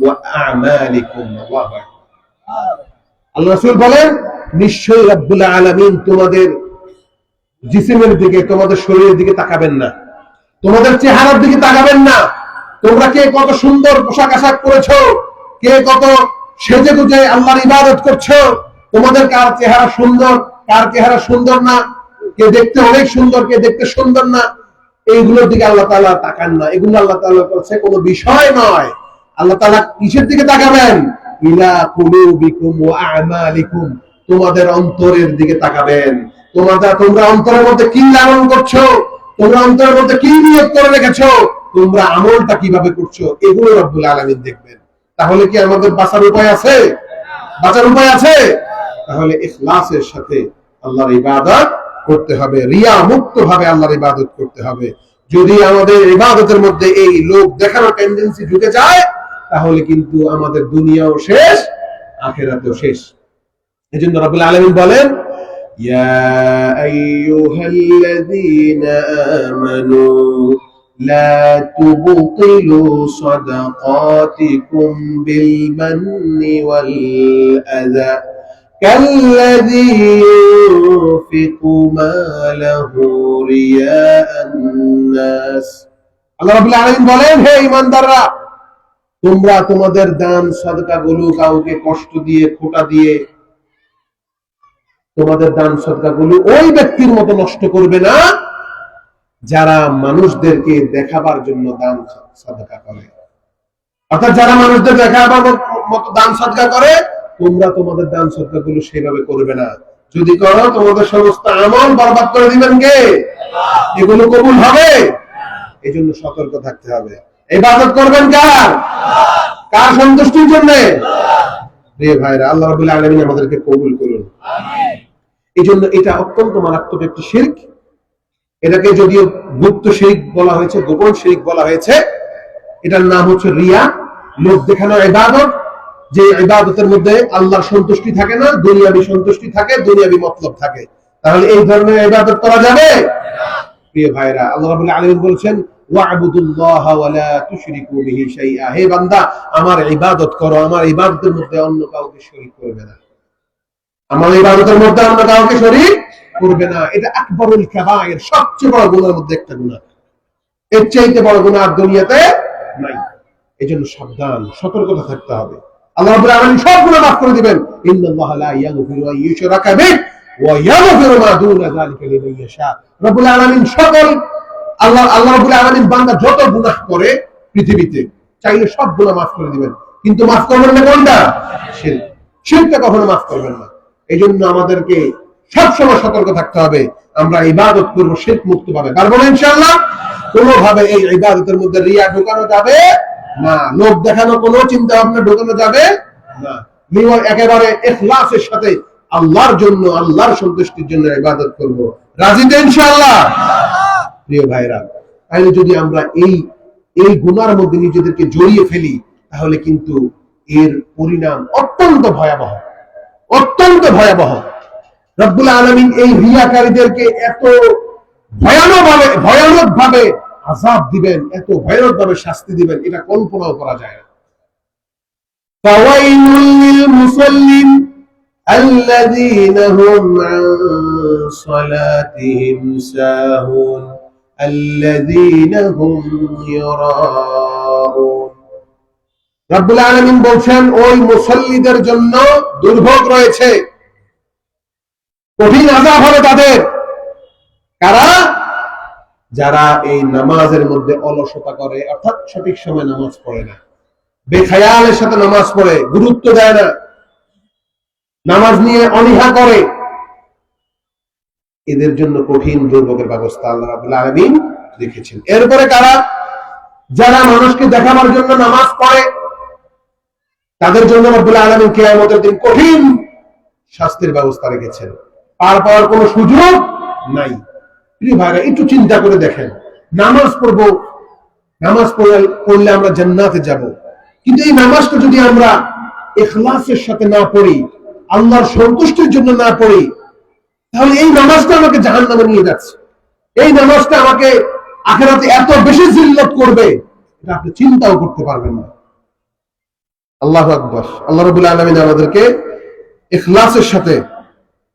ওয়া আ'মালিকুম। আল্লাহু আকবার। আল্লাহ রাসূল বলেন, নিশ্চয়ই রব্বুল আলামিন তোমাদের জিসিমের দিকে, তোমাদের শরীরের দিকে তাকাবেন না, তোমাদের চেহারার দিকে তাকাবেন না। তোমরা কে কত সুন্দর পোশাক আশাক পরেছো, কে কত সেজে গুজে আল্লাহর ইবাদত করছো, তোমাদের কার চেহারা সুন্দর, কার চেহারা সুন্দর না, কে দেখতে অনেক সুন্দর, কে দেখতে সুন্দর না, এইগুলোর দিকে আল্লাহ তাআলা তাকান না। এগুলো আল্লাহ তাআলা কাছে কোনো বিষয় নয়। আল্লাহ তাআলা কিসের দিকে তাকাবেন? ইলা কুলুবিকুম ওয়া আমালিকুম, তোমাদের অন্তরের দিকে তাকাবেন। তোমরা অন্তরের মধ্যে কি লালন করছো, তোমরা অন্তরের মধ্যে কি নিয়ত করে রেখেছো, তোমরা আমলটা কিভাবে করছো, এগুলো রব্বুল আলামিন দেখবেন। তাহলে কি আমাদের বাঁচার উপায় আছে? বাঁচার উপায় আছে? তাহলে ইখলাসের সাথে আল্লাহর ইবাদত করতে হবে, রিয়া মুক্ত ভাবে আল্লাহর ইবাদত করতে হবে। যদি আমাদের ইবাদতের মধ্যে এই লোক দেখানো টেন্ডেন্সি ঢুকে যায়, তাহলে কিন্তু আমাদের দুনিয়াও শেষ, আখিরাতেও শেষ। এজন্য রব্বুল আলামিন বলেন, ইয়া আইয়ুহাল্লাযীনা আমানু লা তুবতিলু সাদাকাতিকুম বিল মান্নি ওয়াল আযা কাল্লাযী ইউনফিকু মালাহু রিয়াআন নাস। আল্লাহ রাব্বুল আলামিন বলেন, হে ঈমানদাররা, তোমরা তোমাদের দান সাদকাগুলো কাউকে কষ্ট দিয়ে, খোটা দিয়ে তোমাদের দান সাদকাগুলো ওই ব্যক্তির মতো নষ্ট করবে না যারা মানুষদেরকে দেখাবার জন্য দান সাদকা করে। অর্থাৎ যারা মানুষদের দেখাবার মতো দান সাদকা করে, তোমরা তোমাদের দান সাদকাগুলো সেভাবে করবে না। যদি করো, তোমাদের সমস্ত আমল বরবাদ করে দিবেন কে? এগুলো কবুল হবে? এই জন্য সতর্ক থাকতে হবে। ইবাদত করবেন কার? কার সন্তুষ্টির জন্য? প্রিয় ভাইরা, আল্লাহ রাব্বুল আলামিন আমাদেরকে কবুল করুন, আমিন। এই জন্য এটা অত্যন্ত মারাত্মক একটি শিরক। এটাকে যদিও গুপ্ত শিরক বলা হয়েছে, গোপন শিরক বলা হয়েছে, এটার নাম হচ্ছে রিয়া, লোক দেখানো ইবাদত। যে ইবাদতের মধ্যে আল্লাহর সন্তুষ্টি থাকে না, দুনিয়াবি সন্তুষ্টি থাকে, দুনিয়াবি মতলব থাকে। তাহলে এই ধরনের ইবাদত করা যাবে না। প্রিয় ভাইরা, আল্লাহ রাব্বুল আলামিন বলেছেন, ওয়া'বুদুল্লাহা ওয়া লা তুশরিকু বিহি শাইআ, হে বান্দা, আমার ইবাদত করো, আমার ইবাদতের মধ্যে অন্য কাউকে শরীক করবে না, আমার ইবাদতের মধ্যে অন্য কাউকে শরীক করবে না। এটা আকবরুল কাবায়ের, সবচেয়ে বড় গুনাহের মধ্যে একটা গুনাহ। এর চাইতে বড় গুনাহ আর দুনিয়াতে নাই। এজন্য সাবধান, সতর্কতা থাকতে হবে। আল্লাহ রাব্বুল আলামিন সব গুনাহ মাফ করে দিবেন। ইন্নাল্লাহা লা ইয়াগফিরু আন ইউশরাকা বিহি ওয়া ইয়াগফিরু মা দুনা যালিকা লিমান ইয়াশা। রব্বুল আলামিন সকল আল্লাহ রাব্বুল আলামিন বান্দা যত গুনাহ করে পৃথিবীতে, চাইলে সব গুনাহ মাফ করে দিবেন, কিন্তু মাফ করবেন না কোনটা? শিরক। শিরকটা কখনো মাফ করবেন না। এইজন্য আমাদেরকে সবসময় সতর্ক থাকতে হবে। আমরা ইবাদত করব শিরক মুক্ত ভাবে, পারবো না ইনশাআল্লাহ? কোনোভাবে এই ইবাদতের মধ্যে রিয়া ঢোকানো যাবে না, লোক দেখানো কোনো চিন্তা ভাবনা ঢোকানো যাবে না। একেবারে ইখলাসের সাথে আল্লাহর জন্য, আল্লাহর সন্তুষ্টির জন্য ইবাদত করব। রাজি তো ইনশাআল্লাহ? প্রিয় ভাইরা, তাহলে যদি আমরা এই গুনার মধ্যে নিজেদেরকে জড়িয়ে ফেলি, তাহলে কিন্তু এর পরিণাম অত্যন্ত ভয়াবহ, অত্যন্ত ভয়াবহ। রব্বুল আলামিন এই রিয়াকারীদেরকে এত ভয়ানক ভাবে আযাব দিবেন, এত ভয়ানক ভাবে শাস্তি দিবেন, এটা কল্পনাও করা যায় না। ফাওয়াইলুল লিল মুসাল্লিন আল্লাযীনা হুম আন সালাতিহিম সাহুন আল্লাযীনা হুম ইউরাউন। রব্বুল আলামিন বলছেন, ওই মুসাল্লিদের জন্য দুর্ভোগ রয়েছে, কঠিন আযাব হবে তাদের। কারা? যারা এই নামাজের মধ্যে অলসতা করে, অর্থাৎ সঠিক সময় নামাজ পড়ে না, বেখেয়ালের সাথে নামাজ পড়ে, গুরুত্ব দেয় না, নামাজ নিয়ে অনীহা করে, এদের জন্য কঠিন দুর্ভোগের ব্যবস্থা আল্লাহ রাব্বুল আলামিন রেখেছেন। এরপরে কারা? যারা মানুষকে দেখাবার জন্য নামাজ পড়ে, তাদের জন্য রব্বুল আলামিন কিয়ামতের দিন কঠিন শাস্তির ব্যবস্থা রেখেছেন, পার পাওয়ার কোনো সুযোগ নাই। প্রিয় ভাইরা, একটু চিন্তা করে দেখেন, নামাজ পড়বো, নামাজ পড়লে আমরা জান্নাতে যাব, কিন্তু এই নামাজটা যদি আমরা ইখলাসের সাথে না পড়ি, আল্লাহর সন্তুষ্টির জন্য না পড়ি, তাহলে এই নামাজটা আমাকে জাহান্নামে নিয়ে যাচ্ছে, এই নামাজটা আমাকে আখিরাতে এত বেশি জিল্লত করবে, এটা আপনি চিন্তাও করতে পারবেন না। আল্লাহু আকবার। আল্লাহ রাব্বুল আলামিন আমাদেরকে ইখলাসের সাথে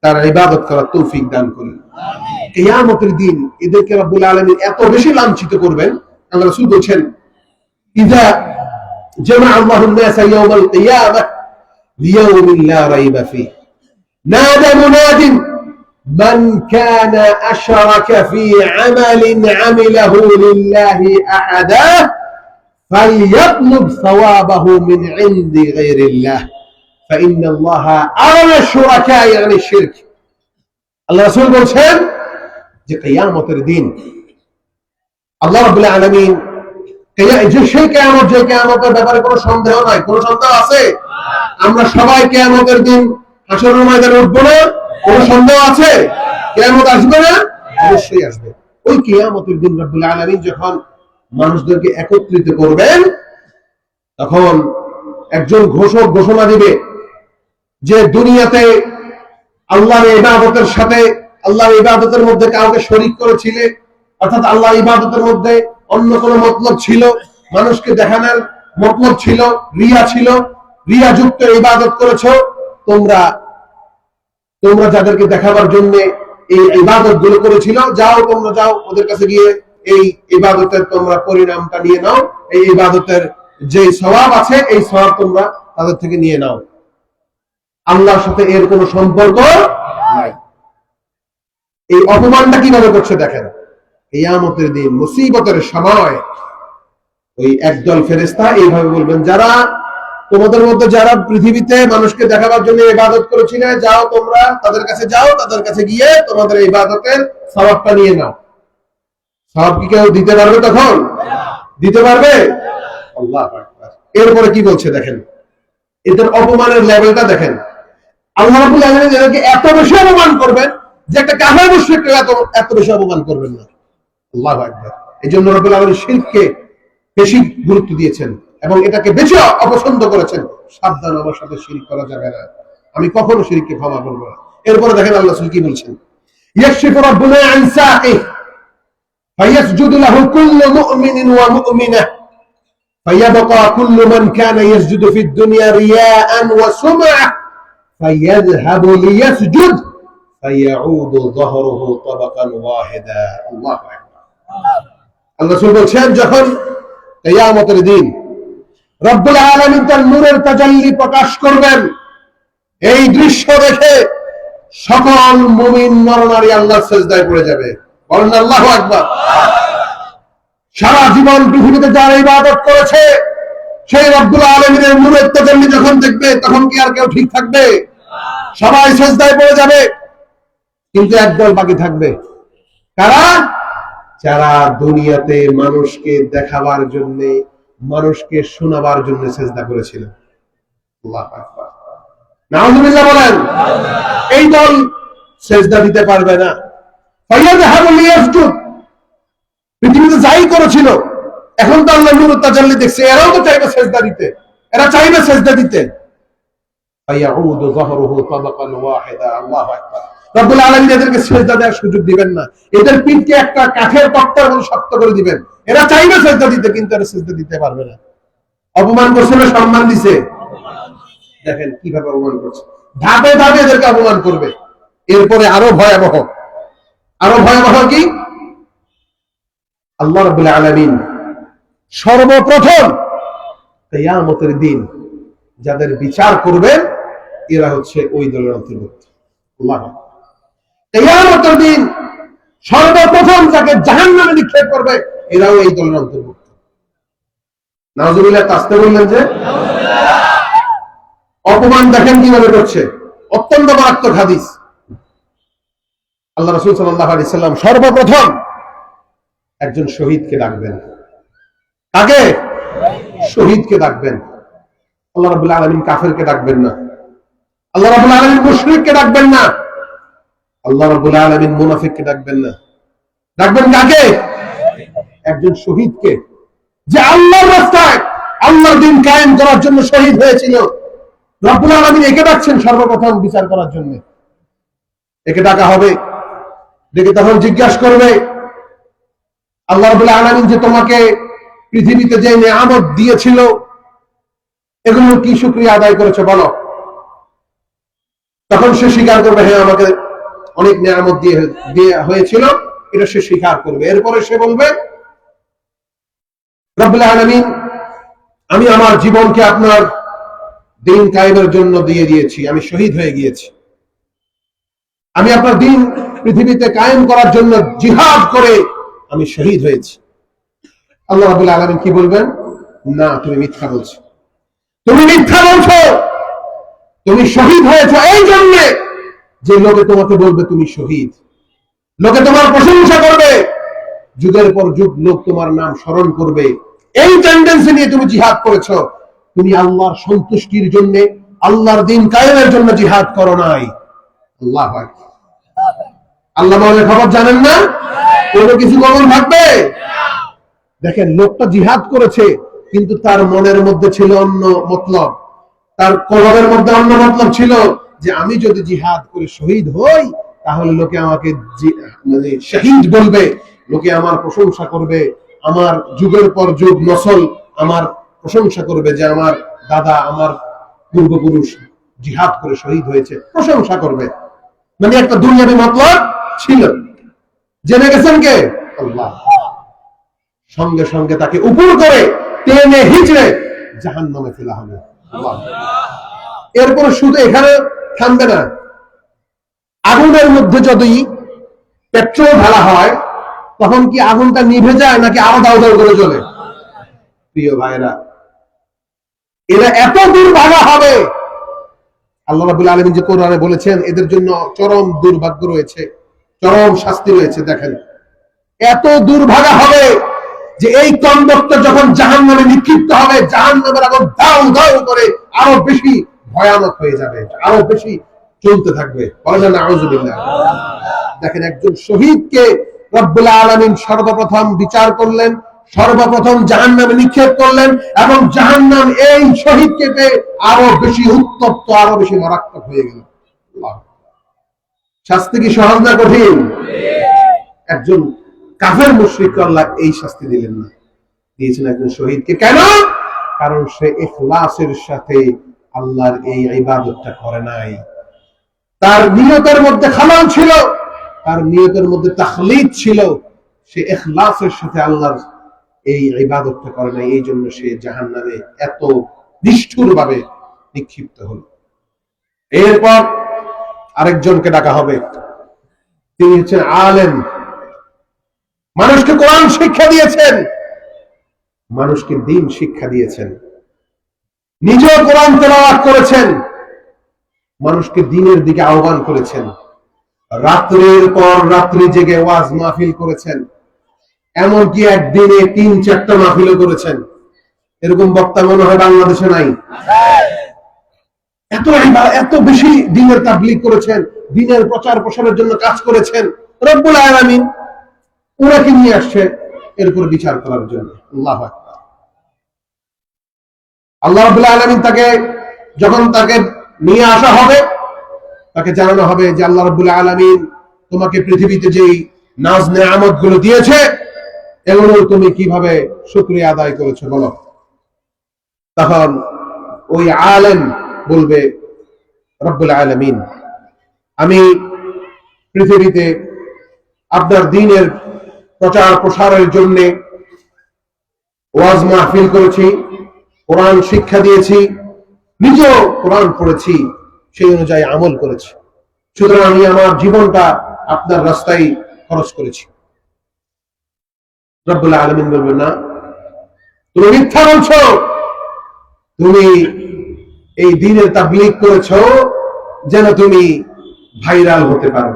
তার ইবাদত করার তৌফিক দান করুন, আমিন। কিয়ামতের দিন এদেরকে রব্বুল আলামিন এত বেশি লাঞ্ছিত করবেন। আল্লাহ রাসূল বলেছেন, ইযা জামা আল্লাহুন নাস ইয়াউমাল কিয়ামাহ লিয়াউমিন লা রাইবা ফীহ নাদা মুনাদিন মান কানা আশরাকা ফী আমালিন আমিলাহু লিল্লাহি আহাদা ফালইয়াতলুব সাওয়াবাহু মিন ইনদি গায়রিল্লাহ فإن الله أعلى الشركاء يعني الشرك আল্লাহ রাসূল বলেন যে কিয়ামতের দিন আল্লাহ রাব্বুল আলামিন যে সেই কিয়ামত, যে কিয়ামতের ব্যাপারে কোনো সন্দেহ নাই, কোনো সন্দেহ আছে? আমরা সবাই কিয়ামতের দিন হাসরের ময়দানে উঠব না, কোনো সন্দেহ আছে? কিয়ামত আসবে না? অবশ্যই আসবে। ওই কিয়ামতের দিন রাব্বুল আলামিন যখন মানুষদেরকে একত্রিত করবেন, তখন একজন ঘোষক ঘোষণা দিবে যে দুনিয়াতে আল্লাহর ইবাদতের সাথে, আল্লাহর ইবাদতের মধ্যে কাউকে শরীক করেছিলে, অর্থাৎ আল্লাহর ইবাদতের মধ্যে অন্য কোনো মতলব ছিল, মানুষকে দেখানোর মতলব ছিল, রিয়া ছিল, রিয়া যুক্ত ইবাদত করেছো, তোমরা যাদেরকে দেখাবার জন্য এই ইবাদত গুলো করেছিল, যাও তোমরা যাও ওদের কাছে গিয়ে এই ইবাদতের তোমরা পরিণামটা নিয়ে নাও, এই ইবাদতের যে সওয়াব আছে এই সওয়াব তোমরা তাদের থেকে নিয়ে নাও। আল্লাহর সাথে এর কোনো সম্পর্ক নাই। এই অপমানটা কিভাবে করছে দেখেন। কিয়ামতের দিন মুসিবতের সময় ওই একদল ফেরেশতা এইভাবে বলবেন, যারা তোমাদের মধ্যে যারা পৃথিবীতে মানুষকে দেখাবার জন্য ইবাদত করেছিলে, যাও তোমরা তাদের কাছে যাও, তাদের কাছে গিয়ে তোমাদের ইবাদতের সওয়াবটা নিয়ে নাও। সওয়াব কি কেউ দিতে পারবে? তখন দিতে পারবে? আল্লাহু আকবার। এরপরে কি বলছে দেখেন, এদের অপমানের লেভেলটা দেখেন। আল্লাহ রাব্বুল আলামিন এদেরকে এত বেশি অপমান করবেন যে একটা কাফের মুশরিককে এত বেশি অপমান করবেন না। আল্লাহু আকবার। এইজন্য রাব্বুল আলামিন শিরককে বেশি গুরুত্ব দিয়েছেন এবং এটাকে বেশি অপছন্দ করেছেন। সাবধান, আমার সাথে শিরক করা যাবে না, আমি কখনো শিরককে ক্ষমা করব না। এরপরে দেখেন আল্লাহ রাসূল কি বলছেন, ইয়াশফু রাব্বুনা আন সাকিহ ফায়াসজুদু লাহু কুল্লু মুমিনিন ওয়া মুমিনাহ ফায়াবকা কুল্লু মান কানা ইয়াসজুদু ফিদ দুনিয়া রিয়াআন ওয়া সুমআ ফায়াযহাবু লিয়াসজুদ ফায়াউদু যহরুহু তাবাকান ওয়াহিদা। আল্লাহু আকবার। আল্লাহ রাসূল বলেন, যখন কিয়ামতের দিন রব্বুল আলামিন তার নূরের তাজাল্লি প্রকাশ করবেন, এই দৃশ্য দেখে সকল মুমিন নরনারী আল্লাহর সিজদায় পড়ে যাবে। বলেন আল্লাহু আকবার। সারা জীবন পৃথিবীতে যারা ইবাদত করেছে সেই রব্বুল আলামিনের নূরের তাজাল্লি যখন দেখবে, তখন কি আর কেউ ঠিক থাকবে? সবাই সিজদায় পড়ে যাবে, কিন্তু একদল বাকি থাকবে। কারা? যারা দুনিয়াতে মানুষকে দেখাবার জন্য, মানুষকে শোনাবার জন্য সিজদা করেছিল। আল্লাহু আকবার। নাউযুবিল্লাহ বলেন। এই দল সিজদা দিতে পারবে না। ফায়াযহাবু লিয়াসজুদ, পৃথিবীতে যাই করেছিল, এখন তো আল্লাহর নূর তাজাল্লি দেখছে, এরাও তো চাইবে সিজদা দিতে, এরা চাইবে সিজদা দিতে। ফায়াউদু যহরুহু তাবাকান ওয়াহিদা। আল্লাহু আকবার। রব্বুল আলামিন এদেরকে সিজদা দেওয়ার সুযোগ দিবেন না, এদের পিঠকে একটা কাঠের তক্তার মতো শক্ত করে দিবেন। এরা চাইবে সিজদা দিতে, কিন্তু এরা সিজদা দিতে পারবে না। অপমান করছে না সম্মান দিছে? দেখেন কিভাবে অপমান করছে, ধাপে ধাপে এদেরকে অপমান করবে। এরপরে আরো ভয়াবহ কি, আল্লাহ রাব্বুল আলামিন সর্বপ্রথম কিয়ামতের দিন যাদের বিচার করবেন এরা হচ্ছে ওই দলের অন্তর্ভুক্ত। আল্লাহু আকবার। কিয়ামতের দিন সর্বপ্রথম যাকে জাহান্নামে নিক্ষেপ করবে এরাও এই দলের অন্তর্ভুক্ত। নাউযুবিল্লাহ। তাসতে বললেন যে অপমান দেখেন কিভাবে করছে, অত্যন্ত মারাত্মক হাদিস। আল্লাহ রাসূল সাল্লাল্লাহু আলাইহি সাল্লাম সর্বপ্রথম একজন শহীদকে ডাকবেন। কাকে? শহীদকে ডাকবেন। আল্লাহ রাব্বুল আলামিন কাফেরকে ডাকবেন না, আল্লাহ রাব্বুল আলামিন মুশরিককে ডাকবেন না, আল্লাহ রাব্বুল আলামিন মুনাফিককে ডাকবেন না। ডাকবেন কাকে? একজন শহীদকে, যে আল্লাহর রাস্তায় আল্লাহর দ্বীন কায়েম করার জন্য শহীদ হয়েছিল। রব্বুল আলামিন একে ডাকছেন সর্বপ্রথম বিচার করার জন্য। একে ডাকা হবে, ডেকে তখন জিজ্ঞাসা করবে, আল্লাহ রাব্বুল আলামিন যে তোমাকে পৃথিবীতে যে নিয়ামত দিয়েছিল এগুলো কি শুকরিয়া আদায় করেছে বলো। তখন সে স্বীকার করবে, হ্যাঁ আমাকে অনেক নিয়ামত দিয়ে হয়েছিল, এটা সে স্বীকার করবে। এরপরে সে বলবে, রব্বুল আলামিন আমি আমার জীবনকে আপনার দিন কায়েমের জন্য দিয়ে দিয়েছি, আমি শহীদ হয়ে গিয়েছি। আমি আপনার দিন পৃথিবীতে কায়েম করার জন্য জিহাদ করে আমি শহীদ হয়েছি। আল্লাহ রাব্বুল আলামিন কি বলবেন? না, তুমি মিথ্যা বলছো, তুমি মিথ্যা বলছো। তুমি শহীদ হয়েছো এই জন্য যে লোকে তোমাকে বলবে তুমি শহীদ, লোকে তোমার প্রশংসা করবে, যুগের পর যুগ লোক তোমার নাম স্মরণ করবে। এই টেন্ডেন্সি নিয়ে তুমি জিহাদ করেছো। তুমি আল্লাহর সন্তুষ্টির জন্য, আল্লাহর দিন কায়েমের জন্য জিহাদ করো নাই। আল্লাহু আকবার। আল্লাহ মাওলার খবর জানেন না? কোনো কিছু কখন ভাববে? দেখেন, লোকটা জিহাদ করেছে কিন্তু তার মনের মধ্যে ছিল অন্য মতলব, তার কলবের মধ্যে অন্য মতলব ছিল যে আমি যদি জিহাদ করে শহীদ হই তাহলে লোকে আমাকে মানে শহীদ বলবে, লোকে আমার প্রশংসা করবে, আমার যুগের পর যুগ নসল আমার প্রশংসা করবে যে আমার দাদা, আমার পূর্বপুরুষ জিহাদ করে শহীদ হয়েছে, প্রশংসা করবে। মানে একটা দুনিয়াবী মতলব ছিল। জেনে গেছেন কে? আল্লাহ। সঙ্গে সঙ্গে তাকে উপর করে টেনে হিচড়ে জাহান্নামে ফেলা হবে। এরপর শুধু এখানে থামবে না, আগুনের মধ্যে যদি পেট্রোল ঢালা হয় তখন কি আগুনটা নিভে যায় নাকি আরো দাউ দাউ করে চলে? প্রিয় ভাইরা, এরা এত দুর্ভাগা হবে। আল্লাহ রাব্বুল আলামিন যে কোরআনে বলেছেন এদের জন্য চরম দুর্ভাগ্য রয়েছে, চরম শাস্তি রয়েছে। দেখেন, এত দুর্ভাগা হবে যে এই কন্দকটা যখন জাহান্নামে নিক্ষিপ্ত হবে, জাহান্নামের আগুন দাউ দাউ করে আরো বেশি ভয়ানক হয়ে যাবে, আরো বেশি চলতে থাকবে। বলেন নাউযুবিল্লাহ। দেখেন, একজন শহীদকে রব্বুল আলামিন সর্বপ্রথম বিচার করলেন, সর্বপ্রথম জাহান্নামে নিক্ষেপ করলেন, এবং জাহান্নাম এই শহীদকে পেয়ে আরো বেশি উত্তপ্ত, আরো বেশি মারাত্মক হয়ে গেল। শাস্তি কি সহজ না কঠিন? একজন কাফের মুশরিককে আল্লাহ এই শাস্তি দিলেন না, দিয়েছেন একজন শহীদকে। কেন? কারণ সে ইখলাসের সাথে আল্লাহর এই ইবাদতটা করে নাই। তার নিয়তের মধ্যে খালাল ছিল, তার নিয়তের মধ্যে তাখলিদ ছিল, সে ইখলাসের সাথে আল্লাহর এই ইবাদতটা করে নাই। এই জন্য সে জাহান্নামে এত নিষ্ঠুর ভাবে নিক্ষিপ্ত হল। এরপর আরেকজনকে ডাকা হবে, তিনি হচ্ছেন আলেম। মানুষকে কোরআন শিক্ষা দিয়েছেন, মানুষকে দ্বীন শিক্ষা দিয়েছেন, নিজেও কোরআন তেলাওয়াত করেছেন, মানুষকে দ্বীনের দিকে আহ্বান করেছেন, রাত্রির পর রাত্রি জেগে ওয়াজ মাহফিল করেছেন, এমনকি একদিনে ৩-৪টা মাহফিলও করেছেন। এরকম বক্তা মনে হয় বাংলাদেশে নাই। এত বেশি দ্বীনের তাবলীগ করেছেন, দ্বীনের প্রচার প্রসারের জন্য কাজ করেছেন। রব্বুল আলামিন ওনাকে নিয়ে আসছে এরপর বিচার করার জন্য। আল্লাহু আকবার। আল্লাহ রাব্বুল আলামিন যখন তাকে নিয়ে আসা হবে, তাকে জানানো হবে যে আল্লাহ রাব্বুল আলামিন তোমাকে পৃথিবীতে যেই নাজ নেয়ামত গুলো দিয়েছে এগুলো তুমি কিভাবে শুকরিয়া আদায় করেছো বলো। তখন ওই আলেম বলবে, রব্বুল আলামিন, আমি পৃথিবীতে আপনার দ্বীনের প্রচার প্রসারের জন্য ওয়াজ মাহফিল করেছি, কোরআন শিক্ষা দিয়েছি, নিজেও কোরআন পড়েছি, সেই অনুযায়ী আমল করেছি, সুতরাং আমি আমার জীবনটা আপনার রাস্তায় খরচ করেছি। রব্বুল আলামিন বলবেন, না, তুমি মিথ্যা বলছো, তুমি এই দ্বীনের তাবলীগ করেছো যেন তুমি ভাইরাল হতে পারো।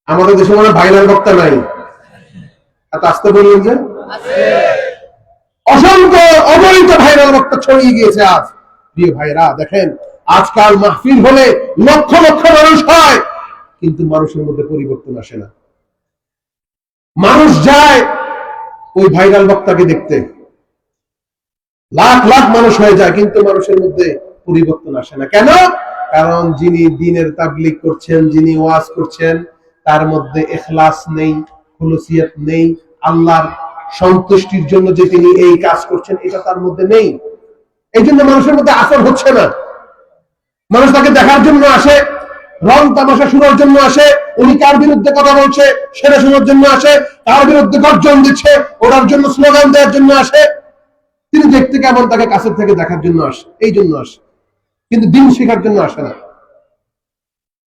আমাদের দেশে মনে ভাইরাল বক্তা নাই, এত আসতে বললেন যে অসংখ্য অবৈধ ভাইরাল বক্তা ছড়িয়ে গিয়েছে আজ। প্রিয় ভাইরা, দেখেন, আজকাল মাহফিল হলে লক্ষ লক্ষ মানুষ হয় কিন্তু মানুষের মধ্যে পরিবর্তন আসে না। মানুষ যায় ওই ভাইরাল বক্তাকে দেখতে, লাখ লাখ মানুষ হয়ে যায় কিন্তু মানুষের মধ্যে পরিবর্তন আসে না। কেন? কারণ যিনি দ্বীনের তাবলীগ করছেন, যিনি ওয়াজ করছেন, তার মধ্যে ইখলাস নেই, খুলুসিয়ত নেই, আল্লাহর সন্তুষ্টির জন্য যে তিনি এই কাজ করছেন এটা তার মধ্যে নেই। এই জন্য মানুষের মধ্যে আসর হচ্ছে না। মানুষ তাকে দেখার জন্য আসে, রং তামাশা শোনার জন্য আসে, উনি কার বিরুদ্ধে কথা বলছে সেটা শোনার জন্য আসে, কার বিরুদ্ধে গর্জন দিচ্ছে ওটার জন্য স্লোগান দেওয়ার জন্য আসে। তিনি দেখতে কেমন তাকে কাছের থেকে দেখার জন্য আসে, এই জন্য আসে, কিন্তু দিন শেখার জন্য আসে না।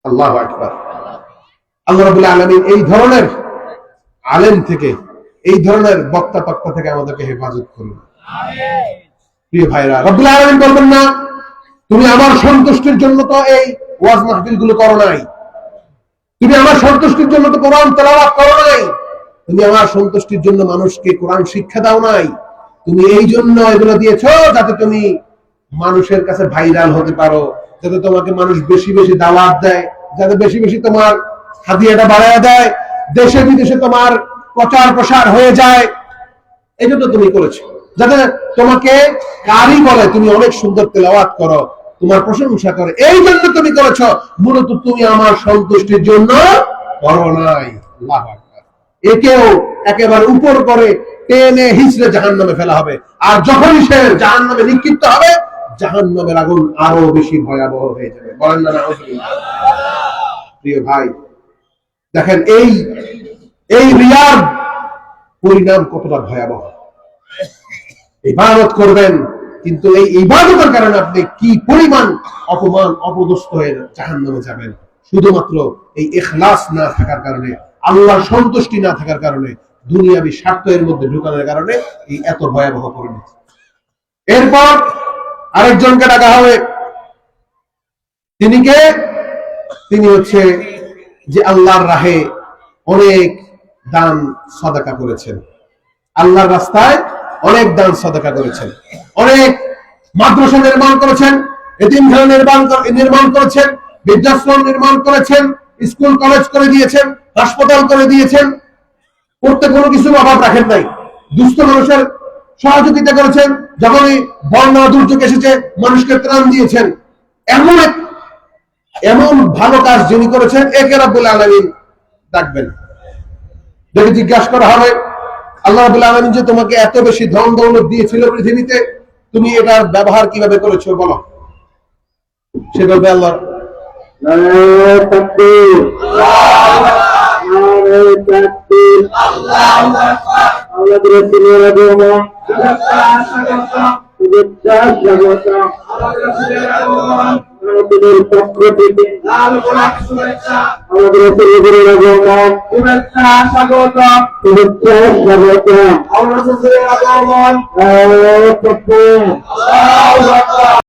আল্লাহু আকবার। আল্লাহ রাব্বুল আলামিন এই ধরনের আলেম থেকে, এই ধরনের বক্তা তক্তা থেকে আমাদেরকে হেফাজত করুন। প্রিয় ভাইরা, রাব্বুল আলামিন বলবেন না তুমি আমার সন্তুষ্টির জন্য তো এই ওয়াজ মাহফিল গুলো করো নাই, তুমি আমার সন্তুষ্টির জন্য তো কোরআন তেলাওয়াত করো নাই, তুমি আমার সন্তুষ্টির জন্য মানুষকে কোরআন শিক্ষা দাও নাই, তুমি এই জন্য এগুলো দিয়েছো যাতে তুমি মানুষের কাছে ভাইরাল হতে পারো, যাতে তোমাকে মানুষ বেশি বেশি দাওয়াত দেয়, যাতে বেশি বেশি তোমার হাদিয়াটা বাড়ায় দেয়, দেশে বিদেশে তোমার প্রচার প্রসার হয়ে যায়। এই জন্য তুমি করেছো, যাতে তোমাকে কারি বলে তুমি অনেক সুন্দর তেলাওয়াত করো, তোমার প্রশংসা করে, এই জন্য তুমি করেছো। মূলত তুমি আমার সন্তুষ্টির জন্য করো নাই। আল্লাহু আকবার। একেও একেবারে উপর করে টেনে হিচড়ে জাহান্নামে ফেলা হবে, আর যখনই সে জাহান্নামে নিক্ষিপ্ত হবে, জাহান্নামের আগুন আরো বেশি ভয়াবহ হয়ে যাবে। বলেন না নাউযুবিল্লাহ। প্রিয় ভাই, দেখেন এই রিয়ার পরিণাম কতটা ভয়াবহ। ইবাদত করবেন, কিন্তু এই ইবাদতের কারণে আপনি কি পরিমাণ অপমান অপদস্থ হয়ে জাহান্নামে যাবেন, শুধুমাত্র এই ইখলাস না থাকার কারণে, আল্লাহর সন্তুষ্টি না থাকার কারণে, দুনিয়াবি স্বার্থের মধ্যে ঢুকানোর কারণে এই এত ভয়াবহ পরিণতি। এরপর আরেকজনকে ডাকা হবে। তিনি কে? তিনি হচ্ছে যে আল্লাহর রাহে অনেক দান সাদাকা করেছেন, আল্লাহর রাস্তায় অনেক দান সাদাকা করেছেন, অনেক মাদ্রাসা নির্মাণ করেছেন, এতিমখানা নির্মাণ করেছেন, বৃদ্ধাশ্রম নির্মাণ করেছেন, স্কুল কলেজ করে দিয়েছেন, হাসপাতাল করে দিয়েছেন, করতে কোনো কিছু অভাব রাখেন নাই। দুস্থ মানুষের সহযোগিতা করেছেন, যখনই বন্যা দুর্যোগ এসেছে মানুষকে ত্রাণ দিয়েছেন। এমন ভালো কাজ যিনি করেছেন, একে রাব্বুল আলামিন ডাকবেন। যদি জিজ্ঞাসা করা হবে আল্লাহ রাব্বুল আলামিন যে তোমাকে এত বেশি ধন দৌলত দিয়েছিল পৃথিবীতে, তুমি এটার ব্যবহার কিভাবে করেছো বলো, সে বলবে আল্লাহ আমাদের পক্ষ থেকে শুভেচ্ছা স্বাগত।